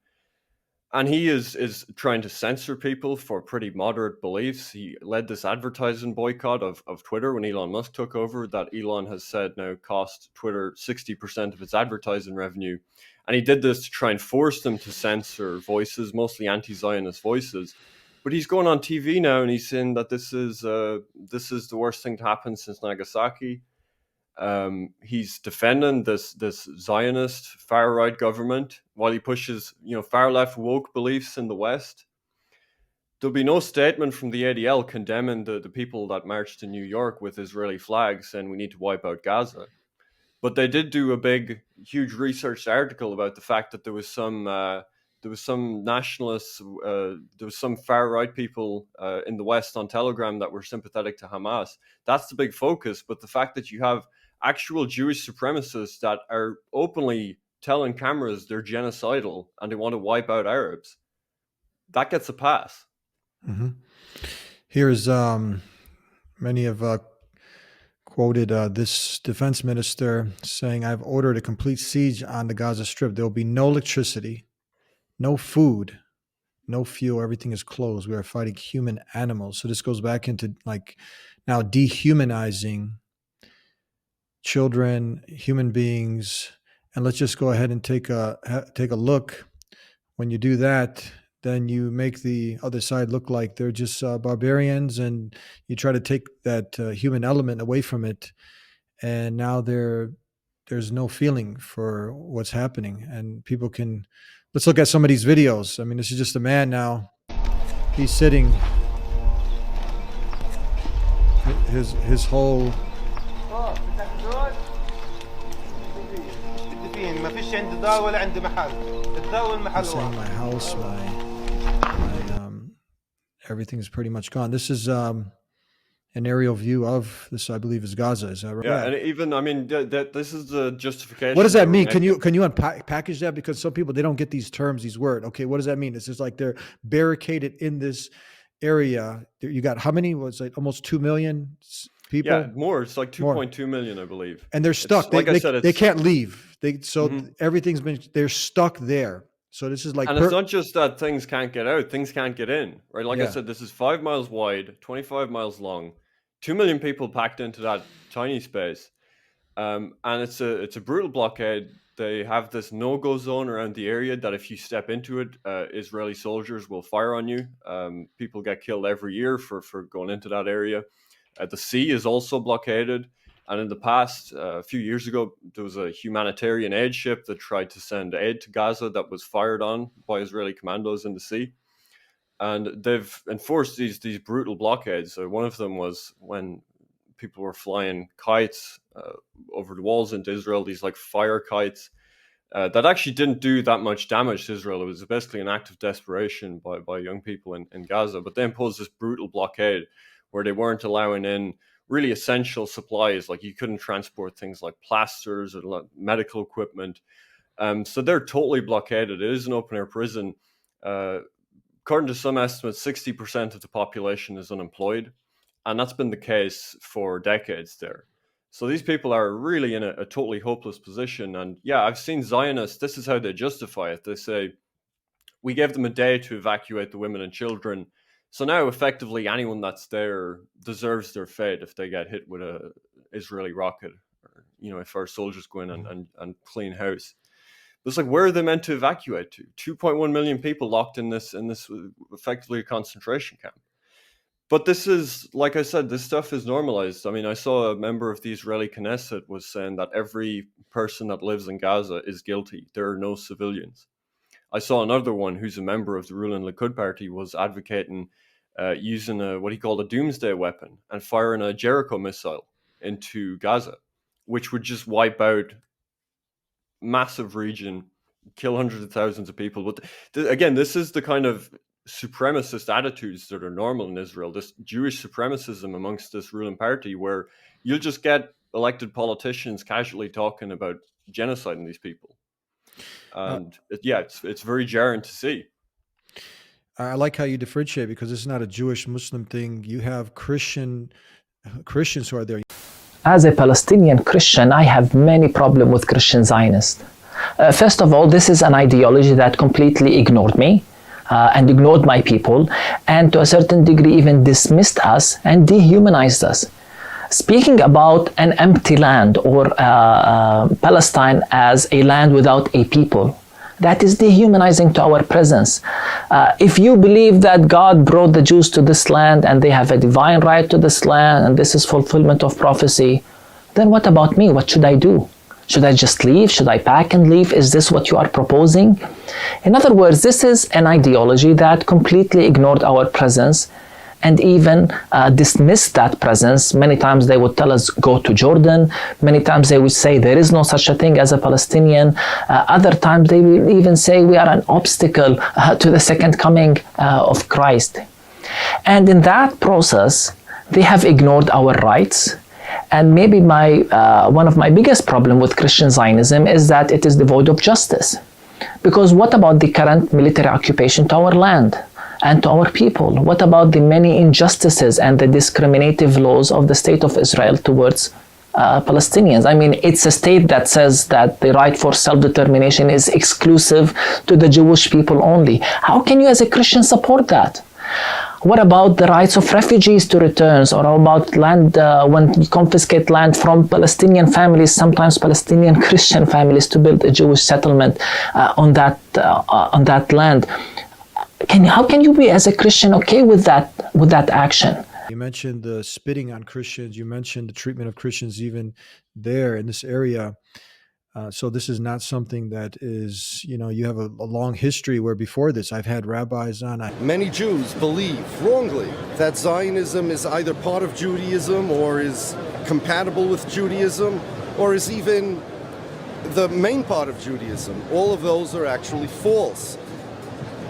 And he is trying to censor people for pretty moderate beliefs. He led this advertising boycott of Twitter when Elon Musk took over, that Elon has said now cost Twitter 60% of its advertising revenue. And he did this to try and force them to censor voices, mostly anti-Zionist voices. But he's going on TV now and he's saying that this is the worst thing to happen since Nagasaki. He's defending this Zionist far right government while he pushes far left woke beliefs in the West. There'll be no statement from the ADL condemning the people that marched in New York with Israeli flags saying we need to wipe out Gaza. But they did do a big, huge research article about the fact that there was some nationalists, there was some far right people in the West on Telegram that were sympathetic to Hamas. That's the big focus. But the fact that you have actual Jewish supremacists that are openly telling cameras they're genocidal and they want to wipe out Arabs, that gets a pass. Mm-hmm. Here's many have quoted this defense minister saying, "I've ordered a complete siege on the Gaza Strip. There will be no electricity, no food, no fuel. Everything is closed. We are fighting human animals." So this goes back into like now dehumanizing children, human beings. And let's just go ahead and take a look. When you do that, then you make the other side look like they're just barbarians, and you try to take that human element away from it. And now there's no feeling for what's happening. And people can, let's look at some of these videos. I mean, this is just a man now. He's sitting, his whole saying my house, my everything's pretty much gone. This is an aerial view of this, I believe, is Gaza. Is that right? Yeah, and even I mean this is the justification. What does that we're mean? making. Can you package that? Because some people, they don't get these terms, these words. Okay, what does that mean? It's just like they're barricaded in this area. You got how many? Was it almost 2 million people? Yeah, more. It's like 2.2 million, I believe. And they're stuck. Like I said, they can't leave. Everything's been. They're stuck there. So this is like, and it's not just that things can't get out; things can't get in. Right? Like I Yeah. said, this is 5 miles wide, 25 miles long, 2 million people packed into that tiny space, and it's a brutal blockade. They have this no-go zone around the area that if you step into it, Israeli soldiers will fire on you. People get killed every year for going into that area. The sea is also blockaded. And in the past, a few years ago, there was a humanitarian aid ship that tried to send aid to Gaza that was fired on by Israeli commandos in the sea. And they've enforced these brutal blockades. One of them was when people were flying kites over the walls into Israel, these like fire kites that actually didn't do that much damage to Israel. It was basically an act of desperation by young people in Gaza. But they imposed this brutal blockade where they weren't allowing in really essential supplies. Like you couldn't transport things like plasters or medical equipment. So they're totally blockaded. It is an open air prison. According to some estimates, 60% of the population is unemployed. And that's been the case for decades there. So these people are really in a totally hopeless position. And yeah, I've seen Zionists, this is how they justify it. They say, we gave them a day to evacuate the women and children. So now effectively anyone that's there deserves their fate if they get hit with a Israeli rocket, or, if our soldiers go in and clean house. But it's like, where are they meant to evacuate to? 2.1 million people locked in this effectively a concentration camp. But this is, like I said, this stuff is normalized. I mean, I saw a member of the Israeli Knesset was saying that every person that lives in Gaza is guilty. There are no civilians. I saw another one who's a member of the ruling Likud party was advocating using what he called a doomsday weapon and firing a Jericho missile into Gaza, which would just wipe out massive region, kill hundreds of thousands of people. But again, this is the kind of supremacist attitudes that are normal in Israel, this Jewish supremacism amongst this ruling party, where you'll just get elected politicians casually talking about genociding these people. And it's very jarring to see. I like how you differentiate, because this is not a Jewish Muslim thing. You have Christians who are there. As a Palestinian Christian, I have many problems with Christian Zionists. First of all, this is an ideology that completely ignored me and ignored my people, and to a certain degree even dismissed us and dehumanized us. Speaking about an empty land or Palestine as a land without a people, that is dehumanizing to our presence. If you believe that God brought the Jews to this land and they have a divine right to this land and this is fulfillment of prophecy, then what about me? What should I do? Should I just leave? Should I pack and leave? Is this what you are proposing? In other words, this is an ideology that completely ignored our presence and even dismissed that presence. Many times they would tell us, go to Jordan. Many times they would say, there is no such a thing as a Palestinian. Other times they will even say, we are an obstacle to the second coming of Christ. And in that process, they have ignored our rights. And maybe one of my biggest problems with Christian Zionism is that it is devoid of justice. Because what about the current military occupation to our land and to our people? What about the many injustices and the discriminative laws of the state of Israel towards Palestinians? I mean, it's a state that says that the right for self-determination is exclusive to the Jewish people only. How can you as a Christian support that? What about the rights of refugees to return, or about land when you confiscate land from Palestinian families, sometimes Palestinian Christian families, to build a Jewish settlement on that land? How can you be as a Christian okay with that action? You mentioned the spitting on Christians. You mentioned the treatment of Christians even there in this area. So this is not something that is, you have a long history where before this I've had rabbis on. Many Jews believe wrongly that Zionism is either part of Judaism or is compatible with Judaism or is even the main part of Judaism. All of those are actually false.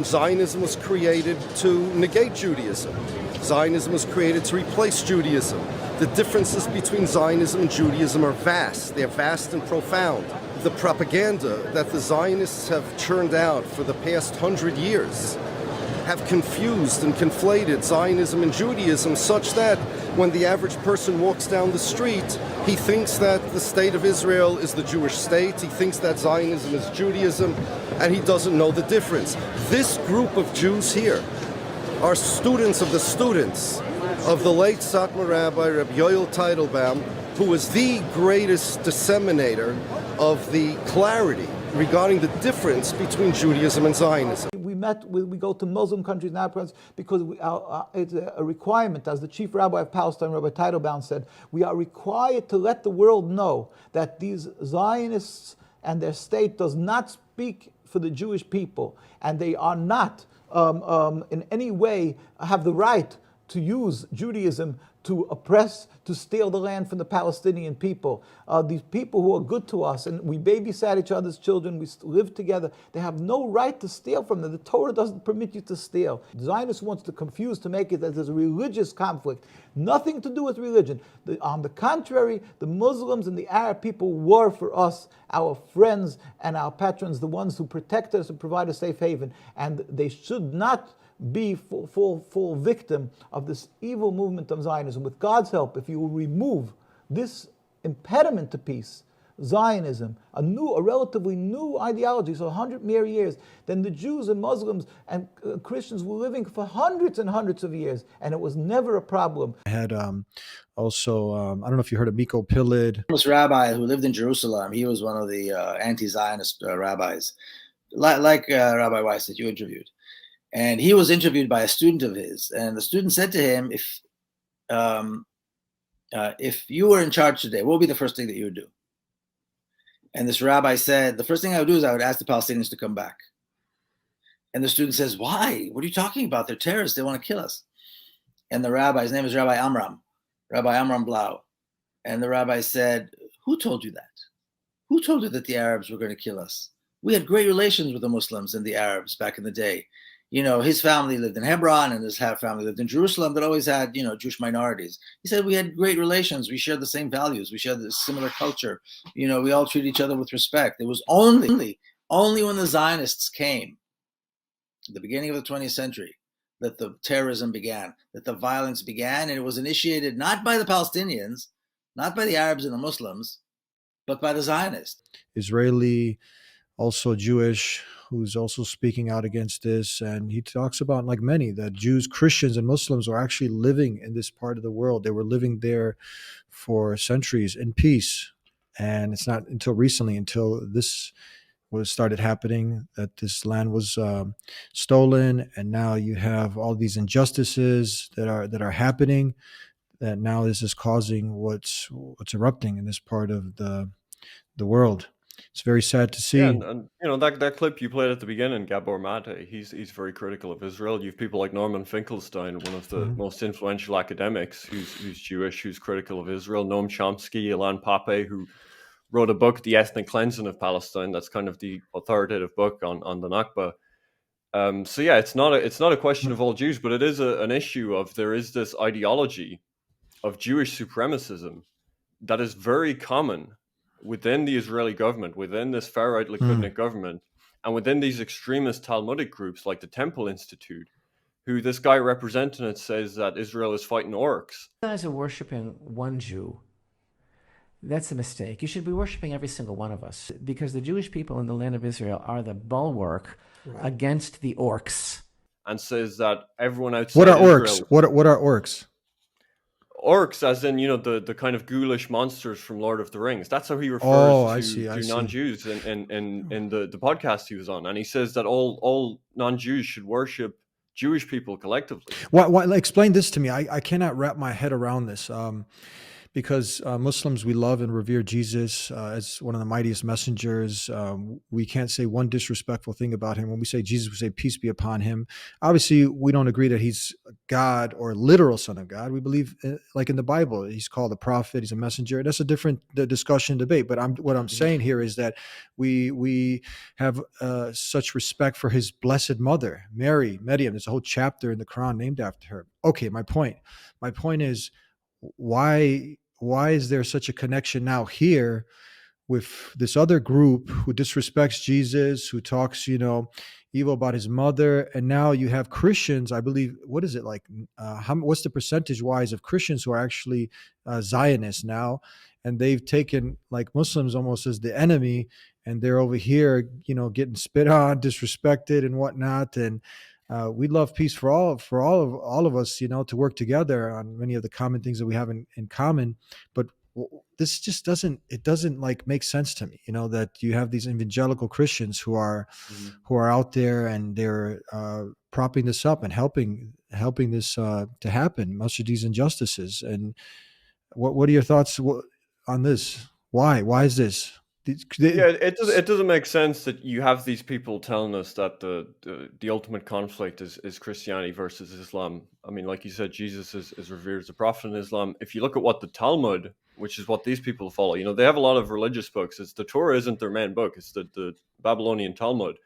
Zionism was created to negate Judaism. Zionism was created to replace Judaism. The differences between Zionism and Judaism are vast. They're vast and profound. The propaganda that the Zionists have churned out for the past 100 years have confused and conflated Zionism and Judaism such that when the average person walks down the street, he thinks that the state of Israel is the Jewish state, he thinks that Zionism is Judaism, and he doesn't know the difference. This group of Jews here are students of the students of the late Satmar Rabbi Reb Yoel Teitelbaum, who was the greatest disseminator of the clarity regarding the difference between Judaism and Zionism. We go to Muslim countries now because it's a requirement, as the chief rabbi of Palestine, Rabbi Teitelbaum, said, we are required to let the world know that these Zionists and their state does not speak for the Jewish people, and they are not in any way have the right to use Judaism to oppress, to steal the land from the Palestinian people. These people who are good to us, and we babysat each other's children, we live together, they have no right to steal from them. The Torah doesn't permit you to steal. The Zionist wants to confuse, to make it that there's a religious conflict. Nothing to do with religion. On the contrary, the Muslims and the Arab people were for us our friends and our patrons, the ones who protect us and provide a safe haven. And they should not be full victim of this evil movement of Zionism. With God's help, if you will remove this impediment to peace, Zionism, a relatively new ideology, so 100 mere years, then the Jews and Muslims and Christians were living for hundreds and hundreds of years, and it was never a problem. I had also, I don't know if you heard of Miko Pilid. Famous rabbi who lived in Jerusalem. He was one of the anti-Zionist rabbis, like Rabbi Weiss that you interviewed. And he was interviewed by a student of his, and the student said to him, if you were in charge today, what would be the first thing that you would do? And this rabbi said, the first thing I would do is I would ask the Palestinians to come back. And the student says, why? What are you talking about? They're terrorists. They want to kill us. And the rabbi, his name is Rabbi Amram Blau. And the rabbi said, who told you that? Who told you that the Arabs were going to kill us? We had great relations with the Muslims and the Arabs back in the day. You know, his family lived in Hebron and his family lived in Jerusalem that always had, Jewish minorities. He said we had great relations. We shared the same values. We shared a similar culture. We all treat each other with respect. It was only when the Zionists came at the beginning of the 20th century that the terrorism began, that the violence began, and it was initiated not by the Palestinians, not by the Arabs and the Muslims, but by the Zionists. Israeli, also Jewish, who's also speaking out against this. And he talks about, like many, that Jews, Christians, and Muslims are actually living in this part of the world. They were living there for centuries in peace. And it's not until recently, until this started happening, that this land was stolen. And now you have all these injustices that are happening, that now this is causing what's erupting in this part of the world. It's very sad to see. Yeah, and that clip you played at the beginning, Gabor Mate, he's very critical of Israel. You have people like Norman Finkelstein, one of the most influential academics, who's Jewish, who's critical of Israel. Noam Chomsky, Ilan Pappé, who wrote a book, The Ethnic Cleansing of Palestine. That's kind of the authoritative book on the Nakba. So yeah, it's not a question of all Jews, but it is an issue of, there is this ideology of Jewish supremacism that is very common within the Israeli government, within this far-right Likudnik government, and within these extremist Talmudic groups like the Temple Institute, who this guy representing it says that Israel is fighting orcs. You guys are worshiping one Jew. That's a mistake. You should be worshiping every single one of us, because the Jewish people in the land of Israel are the bulwark against the orcs. And says that everyone outside What are orcs? Israel, What are orcs? Orcs, as in, the kind of ghoulish monsters from Lord of the Rings. That's how he refers to non-Jews in the podcast he was on. And he says that all non-Jews should worship Jewish people collectively. Why, explain this to me. I cannot wrap my head around this. because Muslims, we love and revere Jesus as one of the mightiest messengers. We can't say one disrespectful thing about him. When we say Jesus, we say peace be upon him. Obviously, we don't agree that he's God or literal son of God. We believe, like in the Bible, he's called a prophet, he's a messenger. That's a different discussion, debate. But what I'm saying here is that we have such respect for his blessed mother, Mary, Maryam. There's a whole chapter in the Quran named after her. Okay, my point is, why is there such a connection now here with this other group who disrespects Jesus, who talks, evil about his mother, and now you have Christians? I believe, what is it like? What's the percentage wise of Christians who are actually Zionists now, and they've taken like Muslims almost as the enemy, and they're over here, getting spit on, disrespected, and whatnot, and we'd love peace for all of us, to work together on many of the common things that we have in common. But this just doesn't like make sense to me, that you have these evangelical Christians who are out there and they're propping this up and helping this to happen, much of these injustices. And what are your thoughts on this? Why is this? Yeah, it doesn't make sense that you have these people telling us that the ultimate conflict is Christianity versus Islam. I mean, like you said, Jesus is revered as a prophet in Islam. If you look at what the Talmud, which is what these people follow, they have a lot of religious books. It's the Torah isn't their main book. It's the Babylonian Talmud.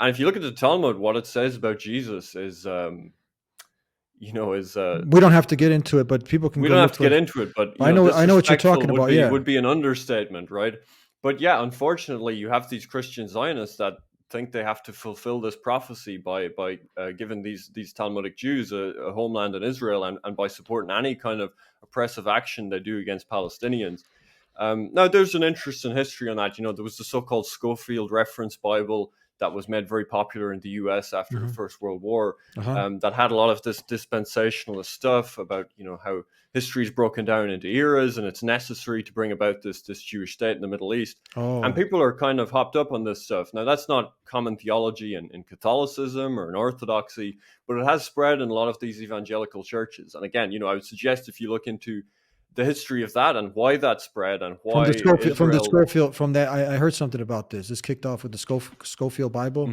And if you look at the Talmud, what it says about Jesus is, we don't have to get into it, but people can we go don't have look to get for. into it, but I know what you're disrespectful talking about. Yeah, would be an understatement, right? But yeah, unfortunately, you have these Christian Zionists that think they have to fulfill this prophecy by giving these Talmudic Jews a homeland in Israel, and by supporting any kind of oppressive action they do against Palestinians. Now, there's an interesting history on that. There was the so-called Schofield Reference Bible that was made very popular in the US after the First World War, that had a lot of this dispensationalist stuff about, how history is broken down into eras and it's necessary to bring about this Jewish state in the Middle East. And people are kind of hopped up on this stuff. Now, that's not common theology in Catholicism or in Orthodoxy, but it has spread in a lot of these evangelical churches. And again, I would suggest if you look into the history of that and why that spread and why from that, I heard something about this. This kicked off with the Schofield Bible.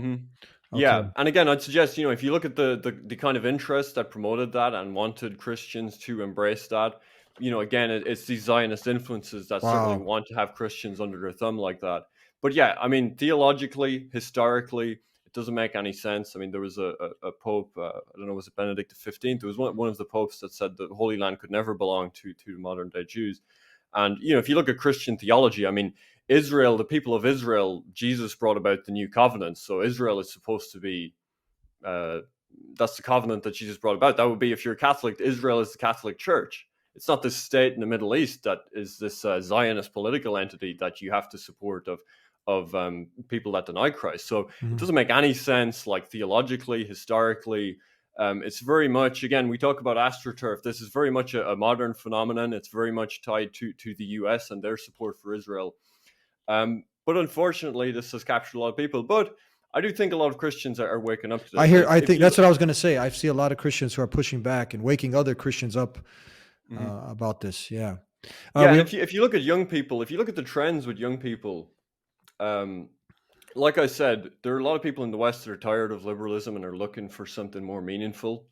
Okay. Yeah, and again, I'd suggest if you look at the kind of interest that promoted that and wanted Christians to embrace that, again, it's these Zionist influences that certainly want to have Christians under their thumb like that. But yeah, I mean, theologically, historically, it doesn't make any sense. I mean, there was a pope, I don't know, was it Benedict XV? It was one of the popes that said the Holy Land could never belong to modern day Jews. And, if you look at Christian theology, I mean, Israel, the people of Israel, Jesus brought about the new covenant. So Israel is supposed to be, that's the covenant that Jesus brought about. That would be, if you're Catholic, Israel is the Catholic Church. It's not this state in the Middle East that is this Zionist political entity that you have to support of people that deny Christ. So it doesn't make any sense, like theologically, historically. It's very much, again, we talk about AstroTurf. This is very much a modern phenomenon. It's very much tied to the US and their support for Israel. But unfortunately, this has captured a lot of people. But I do think a lot of Christians are waking up to this. I think that's what I was going to say. I see a lot of Christians who are pushing back and waking other Christians up about this. Yeah. And if you look at young people, if you look at the trends with young people, like I said, there are a lot of people in the West that are tired of liberalism and are looking for something more meaningful.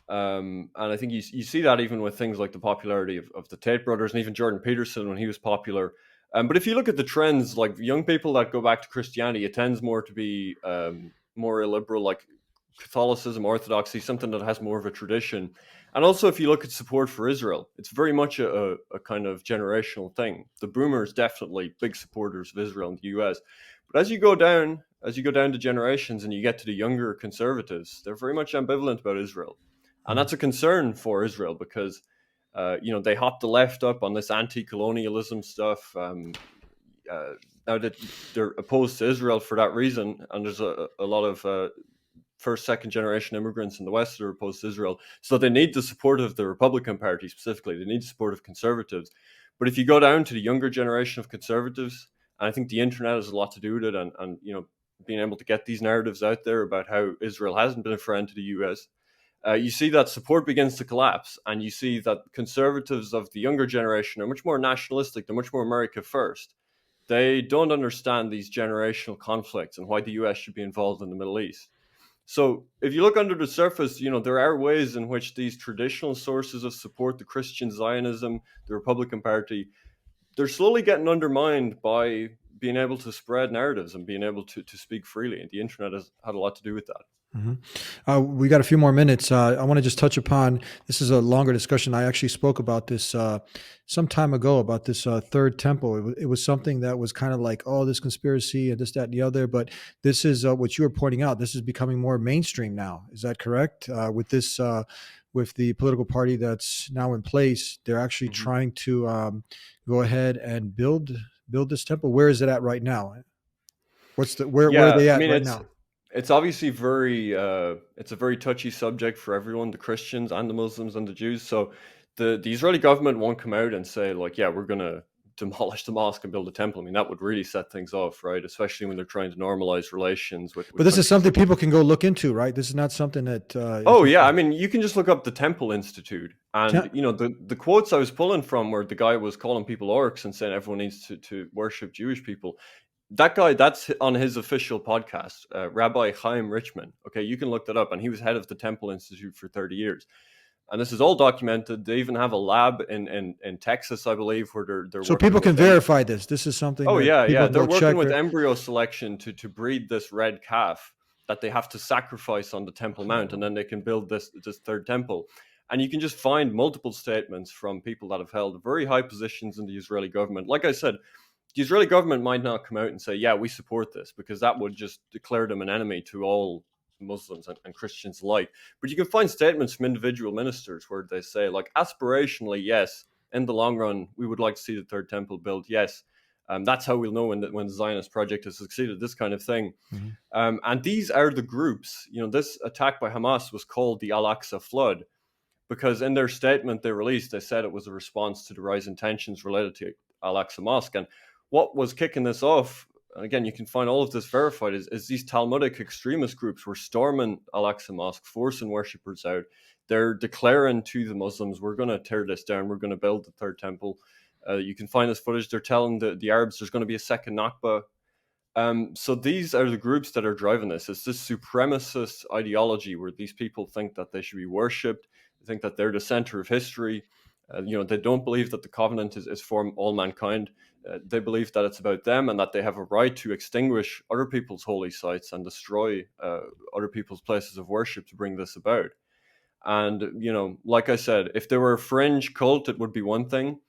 And I think you see that even with things like the popularity of the Tate brothers and even Jordan Peterson when he was popular. But if you look at the trends, like young people that go back to Christianity, it tends more to be more illiberal, like Catholicism, Orthodoxy, something that has more of a tradition. And also, if you look at support for Israel, it's very much a kind of generational thing. The boomers definitely big supporters of Israel in the US. But as you go down to generations and you get to the younger conservatives, they're very much ambivalent about Israel. And that's a concern for Israel because they hopped the left up on this anti-colonialism stuff. Now that they're opposed to Israel for that reason, and there's a lot of first, second generation immigrants in the West that are opposed to Israel. So they need the support of the Republican Party specifically. They need the support of conservatives. But if you go down to the younger generation of conservatives, and I think the internet has a lot to do with it, and being able to get these narratives out there about how Israel hasn't been a friend to the US. you see that support begins to collapse, and you see that conservatives of the younger generation are much more nationalistic. They're much more America first. They don't understand these generational conflicts and why the US should be involved in the Middle East. So if you look under the surface, there are ways in which these traditional sources of support, the Christian Zionism, the Republican Party, they're slowly getting undermined by being able to spread narratives and being able to speak freely. And the internet has had a lot to do with that. We got a few more minutes. I want to just touch upon, this is a longer discussion. I actually spoke about this some time ago, about this third temple. It was something that was kind of like, oh, this conspiracy and this, that, and the other. But this is what you were pointing out. This is becoming more mainstream now. Is that correct? With this, with the political party that's now in place, they're actually trying to go ahead and build this temple. Where is it at right now? Where are they at right now? It's obviously it's a very touchy subject for everyone, the Christians and the Muslims and the Jews. So the Israeli government won't come out and say, like, yeah, we're going to demolish the mosque and build a temple. I mean, that would really set things off, right? Especially when they're trying to normalize relations with But this is something people can go look into, right? This is not something that... I mean, you can just look up the Temple Institute. And, the quotes I was pulling from where the guy was calling people orcs and saying everyone needs to worship Jewish people. That guy, that's on his official podcast, Rabbi Chaim Richman. Okay, you can look that up. And he was head of the Temple Institute for 30 years. And this is all documented. They even have a lab in Texas, I believe, where they're so people can verify this. This is something. Oh, yeah. They're working with embryo selection to breed this red calf that they have to sacrifice on the Temple Mount. And then they can build this third temple. And you can just find multiple statements from people that have held very high positions in the Israeli government. Like I said, the Israeli government might not come out and say, yeah, we support this, because that would just declare them an enemy to all Muslims and Christians alike. But you can find statements from individual ministers where they say, like, aspirationally, yes, in the long run, we would like to see the third temple built. Yes, that's how we'll know when the Zionist project has succeeded, this kind of thing. And these are the groups. This attack by Hamas was called the Al-Aqsa Flood, because in their statement they released, they said it was a response to the rising tensions related to Al-Aqsa Mosque. And what was kicking this off, and again, you can find all of this verified, is these Talmudic extremist groups were storming Al-Aqsa Mosque, forcing worshippers out. They're declaring to the Muslims, we're going to tear this down, we're going to build the third temple. You can find this footage. They're telling the Arabs there's going to be a second Nakba. So these are the groups that are driving this. It's this supremacist ideology where these people think that they should be worshipped. They think that they're the center of history. They don't believe that the covenant is for all mankind. They believe that it's about them and that they have a right to extinguish other people's holy sites and destroy other people's places of worship to bring this about. And, like I said, if they were a fringe cult, it would be one thing.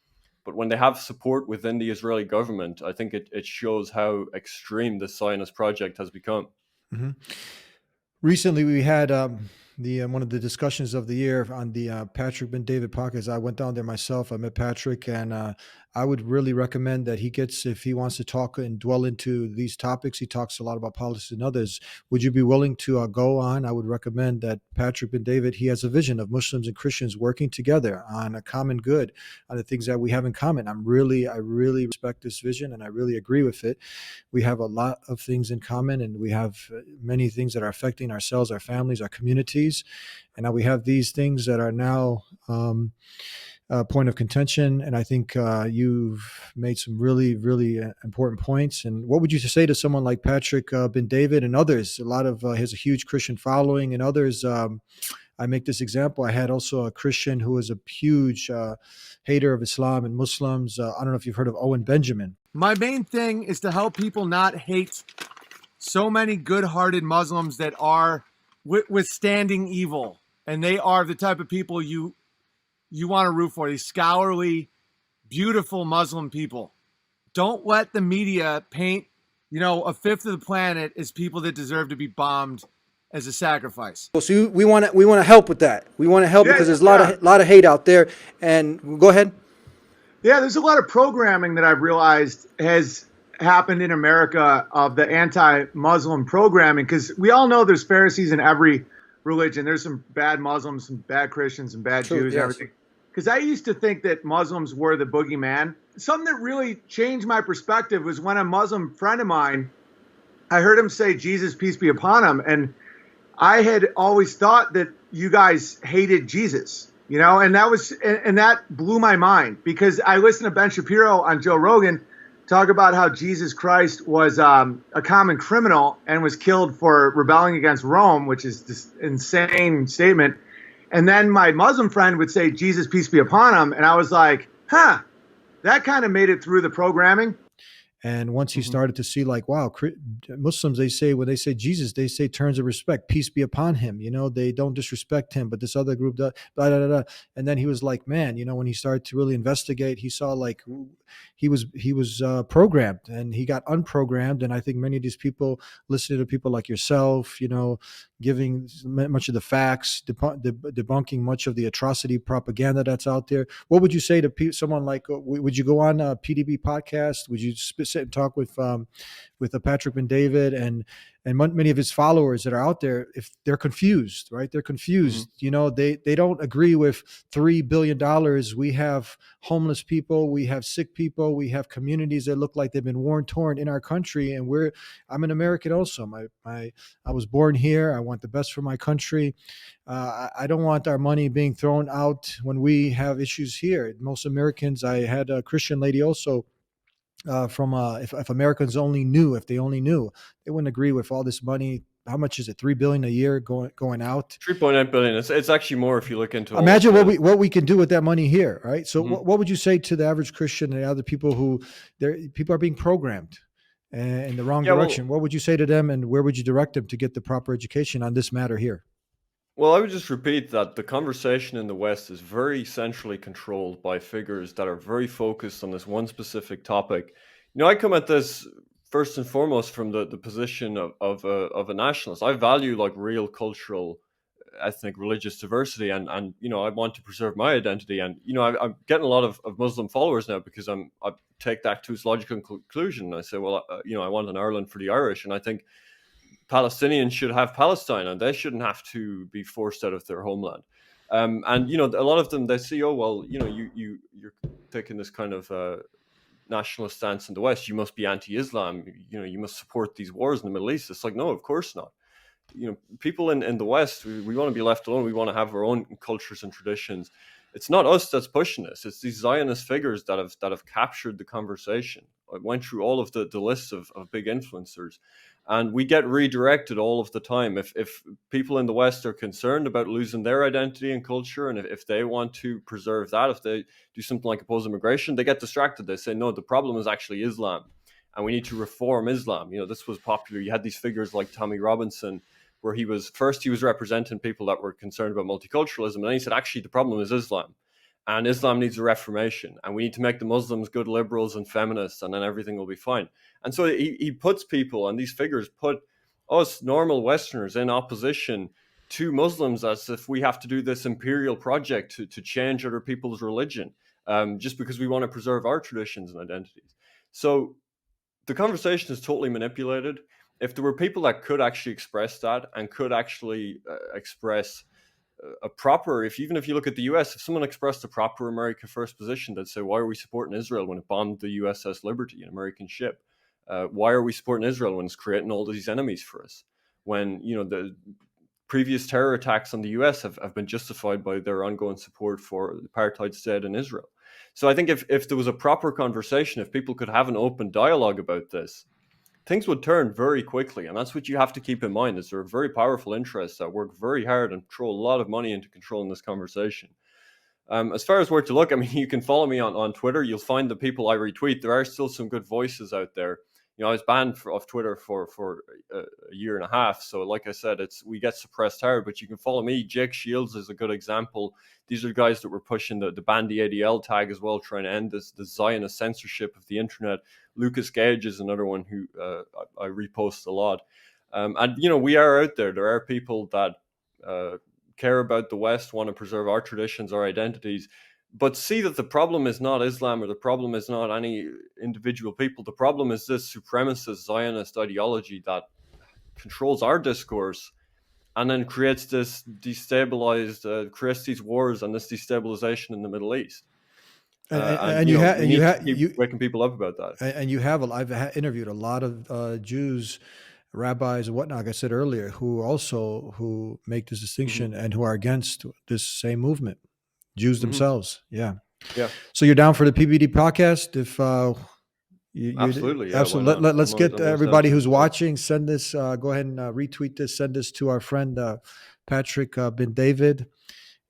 But when they have support within the Israeli government, I think it shows how extreme the Zionist project has become. Mm-hmm. Recently, we had one of the discussions of the year on the Patrick Ben David podcast. I went down there myself. I met Patrick, and I would really recommend that he gets, if he wants to talk and dwell into these topics, he talks a lot about politics and others. Would you be willing to go on? I would recommend that Patrick Ben David, he has a vision of Muslims and Christians working together on a common good, on the things that we have in common. I really respect this vision, and I really agree with it. We have a lot of things in common, and we have many things that are affecting ourselves, our families, our communities. And now we have these things that are now point of contention. And I think you've made some really, really important points. And what would you say to someone like Patrick Ben David and others? A lot of has a huge Christian following, and others. I make this example. I had also a Christian who was a huge hater of Islam and Muslims. I don't know if you've heard of Owen Benjamin. My main thing is to help people not hate so many good-hearted Muslims that are withstanding evil. And they are the type of people you want to root for, these scholarly, beautiful Muslim people. Don't let the media paint, a fifth of the planet as people that deserve to be bombed as a sacrifice. So we want to help with that. We want to help because there's a lot of hate out there. And go ahead. Yeah, there's a lot of programming that I've realized has happened in America of the anti-Muslim programming, because we all know there's Pharisees in every religion. There's some bad Muslims, some bad Christians, and bad Jews, and everything. Because I used to think that Muslims were the boogeyman. Something that really changed my perspective was when a Muslim friend of mine, I heard him say, Jesus, peace be upon him. And I had always thought that, you guys hated Jesus, you know, and that blew my mind, because I listened to Ben Shapiro on Joe Rogan talk about how Jesus Christ was a common criminal and was killed for rebelling against Rome, which is this insane statement. And then my Muslim friend would say, Jesus, peace be upon him. And I was like, that kind of made it through the programming. And once you started to see, like, wow, Muslims, they say, when they say Jesus, they say terms of respect, peace be upon him. You know, they don't disrespect him, but this other group does, blah, blah, blah, blah. And then he was like, man, you know, when he started to really investigate, he saw like he was programmed, and he got unprogrammed. And I think many of these people, listening to people like yourself, you know, giving much of the facts, debunking much of the atrocity propaganda that's out there. What would you say to someone like, would you go on a PDB podcast? Would you sit and talk with Patrick Ben David and many of his followers that are out there? If they're confused, right? They're confused. You know, they don't agree with $3 billion. We have homeless people, we have sick people, we have communities that look like they've been torn in our country. And I'm an American also. I was born here. I want the best for my country. I don't want our money being thrown out when we have issues here. Most Americans, I had a Christian lady also, if Americans only knew, if they only knew, they wouldn't agree with all this money. How much is it? $3 billion a year going out? 3.8 billion. It's actually more if you look into. Imagine what we can do with that money here, right? So, what would you say to the average Christian and other people who people are being programmed in the wrong direction? What would you say to them, and where would you direct them to get the proper education on this matter here? Well, I would just repeat that the conversation in the West is very centrally controlled by figures that are very focused on this one specific topic. You know, I come at this first and foremost from the position of a nationalist. I value like real cultural, ethnic, religious diversity, and you know, I want to preserve my identity. And you know, I'm getting a lot of Muslim followers now because I take that to its logical conclusion. I say, well, you know, I want an Ireland for the Irish, and I think Palestinians should have Palestine, and they shouldn't have to be forced out of their homeland. And you know, a lot of them, they say, oh well, you know, you're taking this kind of nationalist stance in the West. You must be anti-Islam. You know, you must support these wars in the Middle East. It's like, no, of course not. You know, people in the West, we want to be left alone. We want to have our own cultures and traditions. It's not us that's pushing this. It's these Zionist figures that have captured the conversation. I went through all of the lists of big influencers, and we get redirected all of the time. If people in the West are concerned about losing their identity and culture, and if they want to preserve that, if they do something like oppose immigration, they get distracted. They say, no, the problem is actually Islam, and we need to reform Islam. You know, this was popular. You had these figures like Tommy Robinson, where he was representing people that were concerned about multiculturalism, and then he said, actually, the problem is Islam, and Islam needs a reformation, and we need to make the Muslims good liberals and feminists, and then everything will be fine. And so he puts people, and these figures put us normal Westerners in opposition to Muslims, as if we have to do this imperial project to change other people's religion, just because we want to preserve our traditions and identities. So the conversation is totally manipulated. If there were people that could actually express that and could actually express a proper, even if you look at the US, if someone expressed a proper America First position, they'd say, why are we supporting Israel when it bombed the USS Liberty, an American ship? Why are we supporting Israel when it's creating all these enemies for us? When, you know, the previous terror attacks on the US have been justified by their ongoing support for the apartheid state in Israel. So I think if there was a proper conversation, if people could have an open dialogue about this, things would turn very quickly. And that's what you have to keep in mind, is there are very powerful interests that work very hard and throw a lot of money into controlling this conversation. As far as where to look, I mean, you can follow me on Twitter. You'll find the people I retweet. There are still some good voices out there. You know, I was banned off Twitter for a year and a half. So like I said, we get suppressed hard, but you can follow me. Jake Shields is a good example. These are guys that were pushing the Bandy ADL tag as well, trying to end the Zionist censorship of the internet. Lucas Gage is another one who I repost a lot. And, you know, we are out there. There are people that care about the West, want to preserve our traditions, our identities, but see that the problem is not Islam, or the problem is not any individual people. The problem is this supremacist Zionist ideology that controls our discourse and then creates this creates these wars and this destabilization in the Middle East. And you have waking people up about that. And you have I've interviewed a lot of Jews rabbis and whatnot, like I said earlier, who make this distinction and who are against this same movement, Jews themselves. Yeah. Yeah. So you're down for the PBD podcast? If Absolutely, yeah, why absolutely. not? Let's I'm get always down everybody to who's discuss. watching. Send this. Go ahead and retweet this. Send this to our friend Patrick bin David,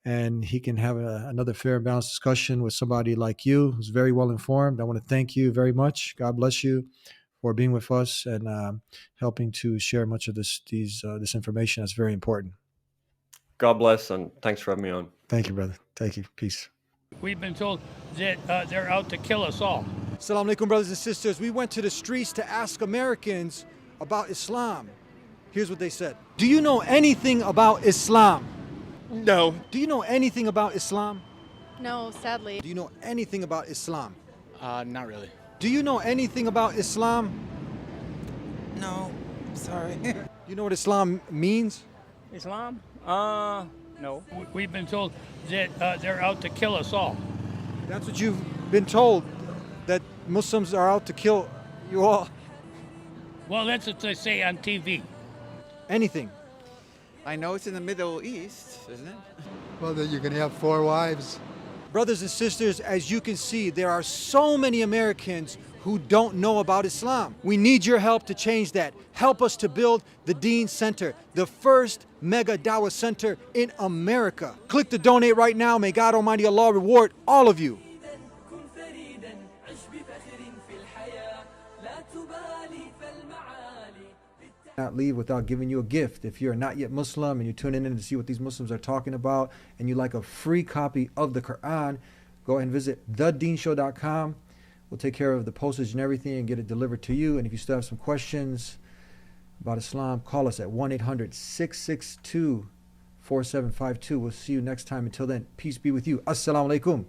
and he can have another fair and balanced discussion with somebody like you who's very well informed. I want to thank you very much. God bless you for being with us and helping to share much of this information. That's very important. God bless, and thanks for having me on. Thank you, brother. Thank you. Peace. We've been told that they're out to kill us all. Assalamu alaikum, brothers and sisters. We went to the streets to ask Americans about Islam. Here's what they said. Do you know anything about Islam? No. Do you know anything about Islam? No, sadly. Do you know anything about Islam? Not really. Do you know anything about Islam? No, sorry. You know what Islam means? Islam? No. We've been told that they're out to kill us all. That's what you've been told, that Muslims are out to kill you all. Well, that's what they say on TV. Anything. I know it's in the Middle East, isn't it? Well, then you can have 4 wives. Brothers and sisters, as you can see, there are so many Americans who don't know about Islam. We need your help to change that. Help us to build the Deen Center, the first mega Dawah center in America. Click to donate right now. May God Almighty Allah reward all of you. Not leave without giving you a gift. If you're not yet Muslim and you're tuning in to see what these Muslims are talking about and you like a free copy of the Quran, go ahead and visit TheDeenShow.com. We'll take care of the postage and everything and get it delivered to you. And if you still have some questions about Islam, call us at 1-800-662-4752. We'll see you next time. Until then, peace be with you. Assalamu alaikum.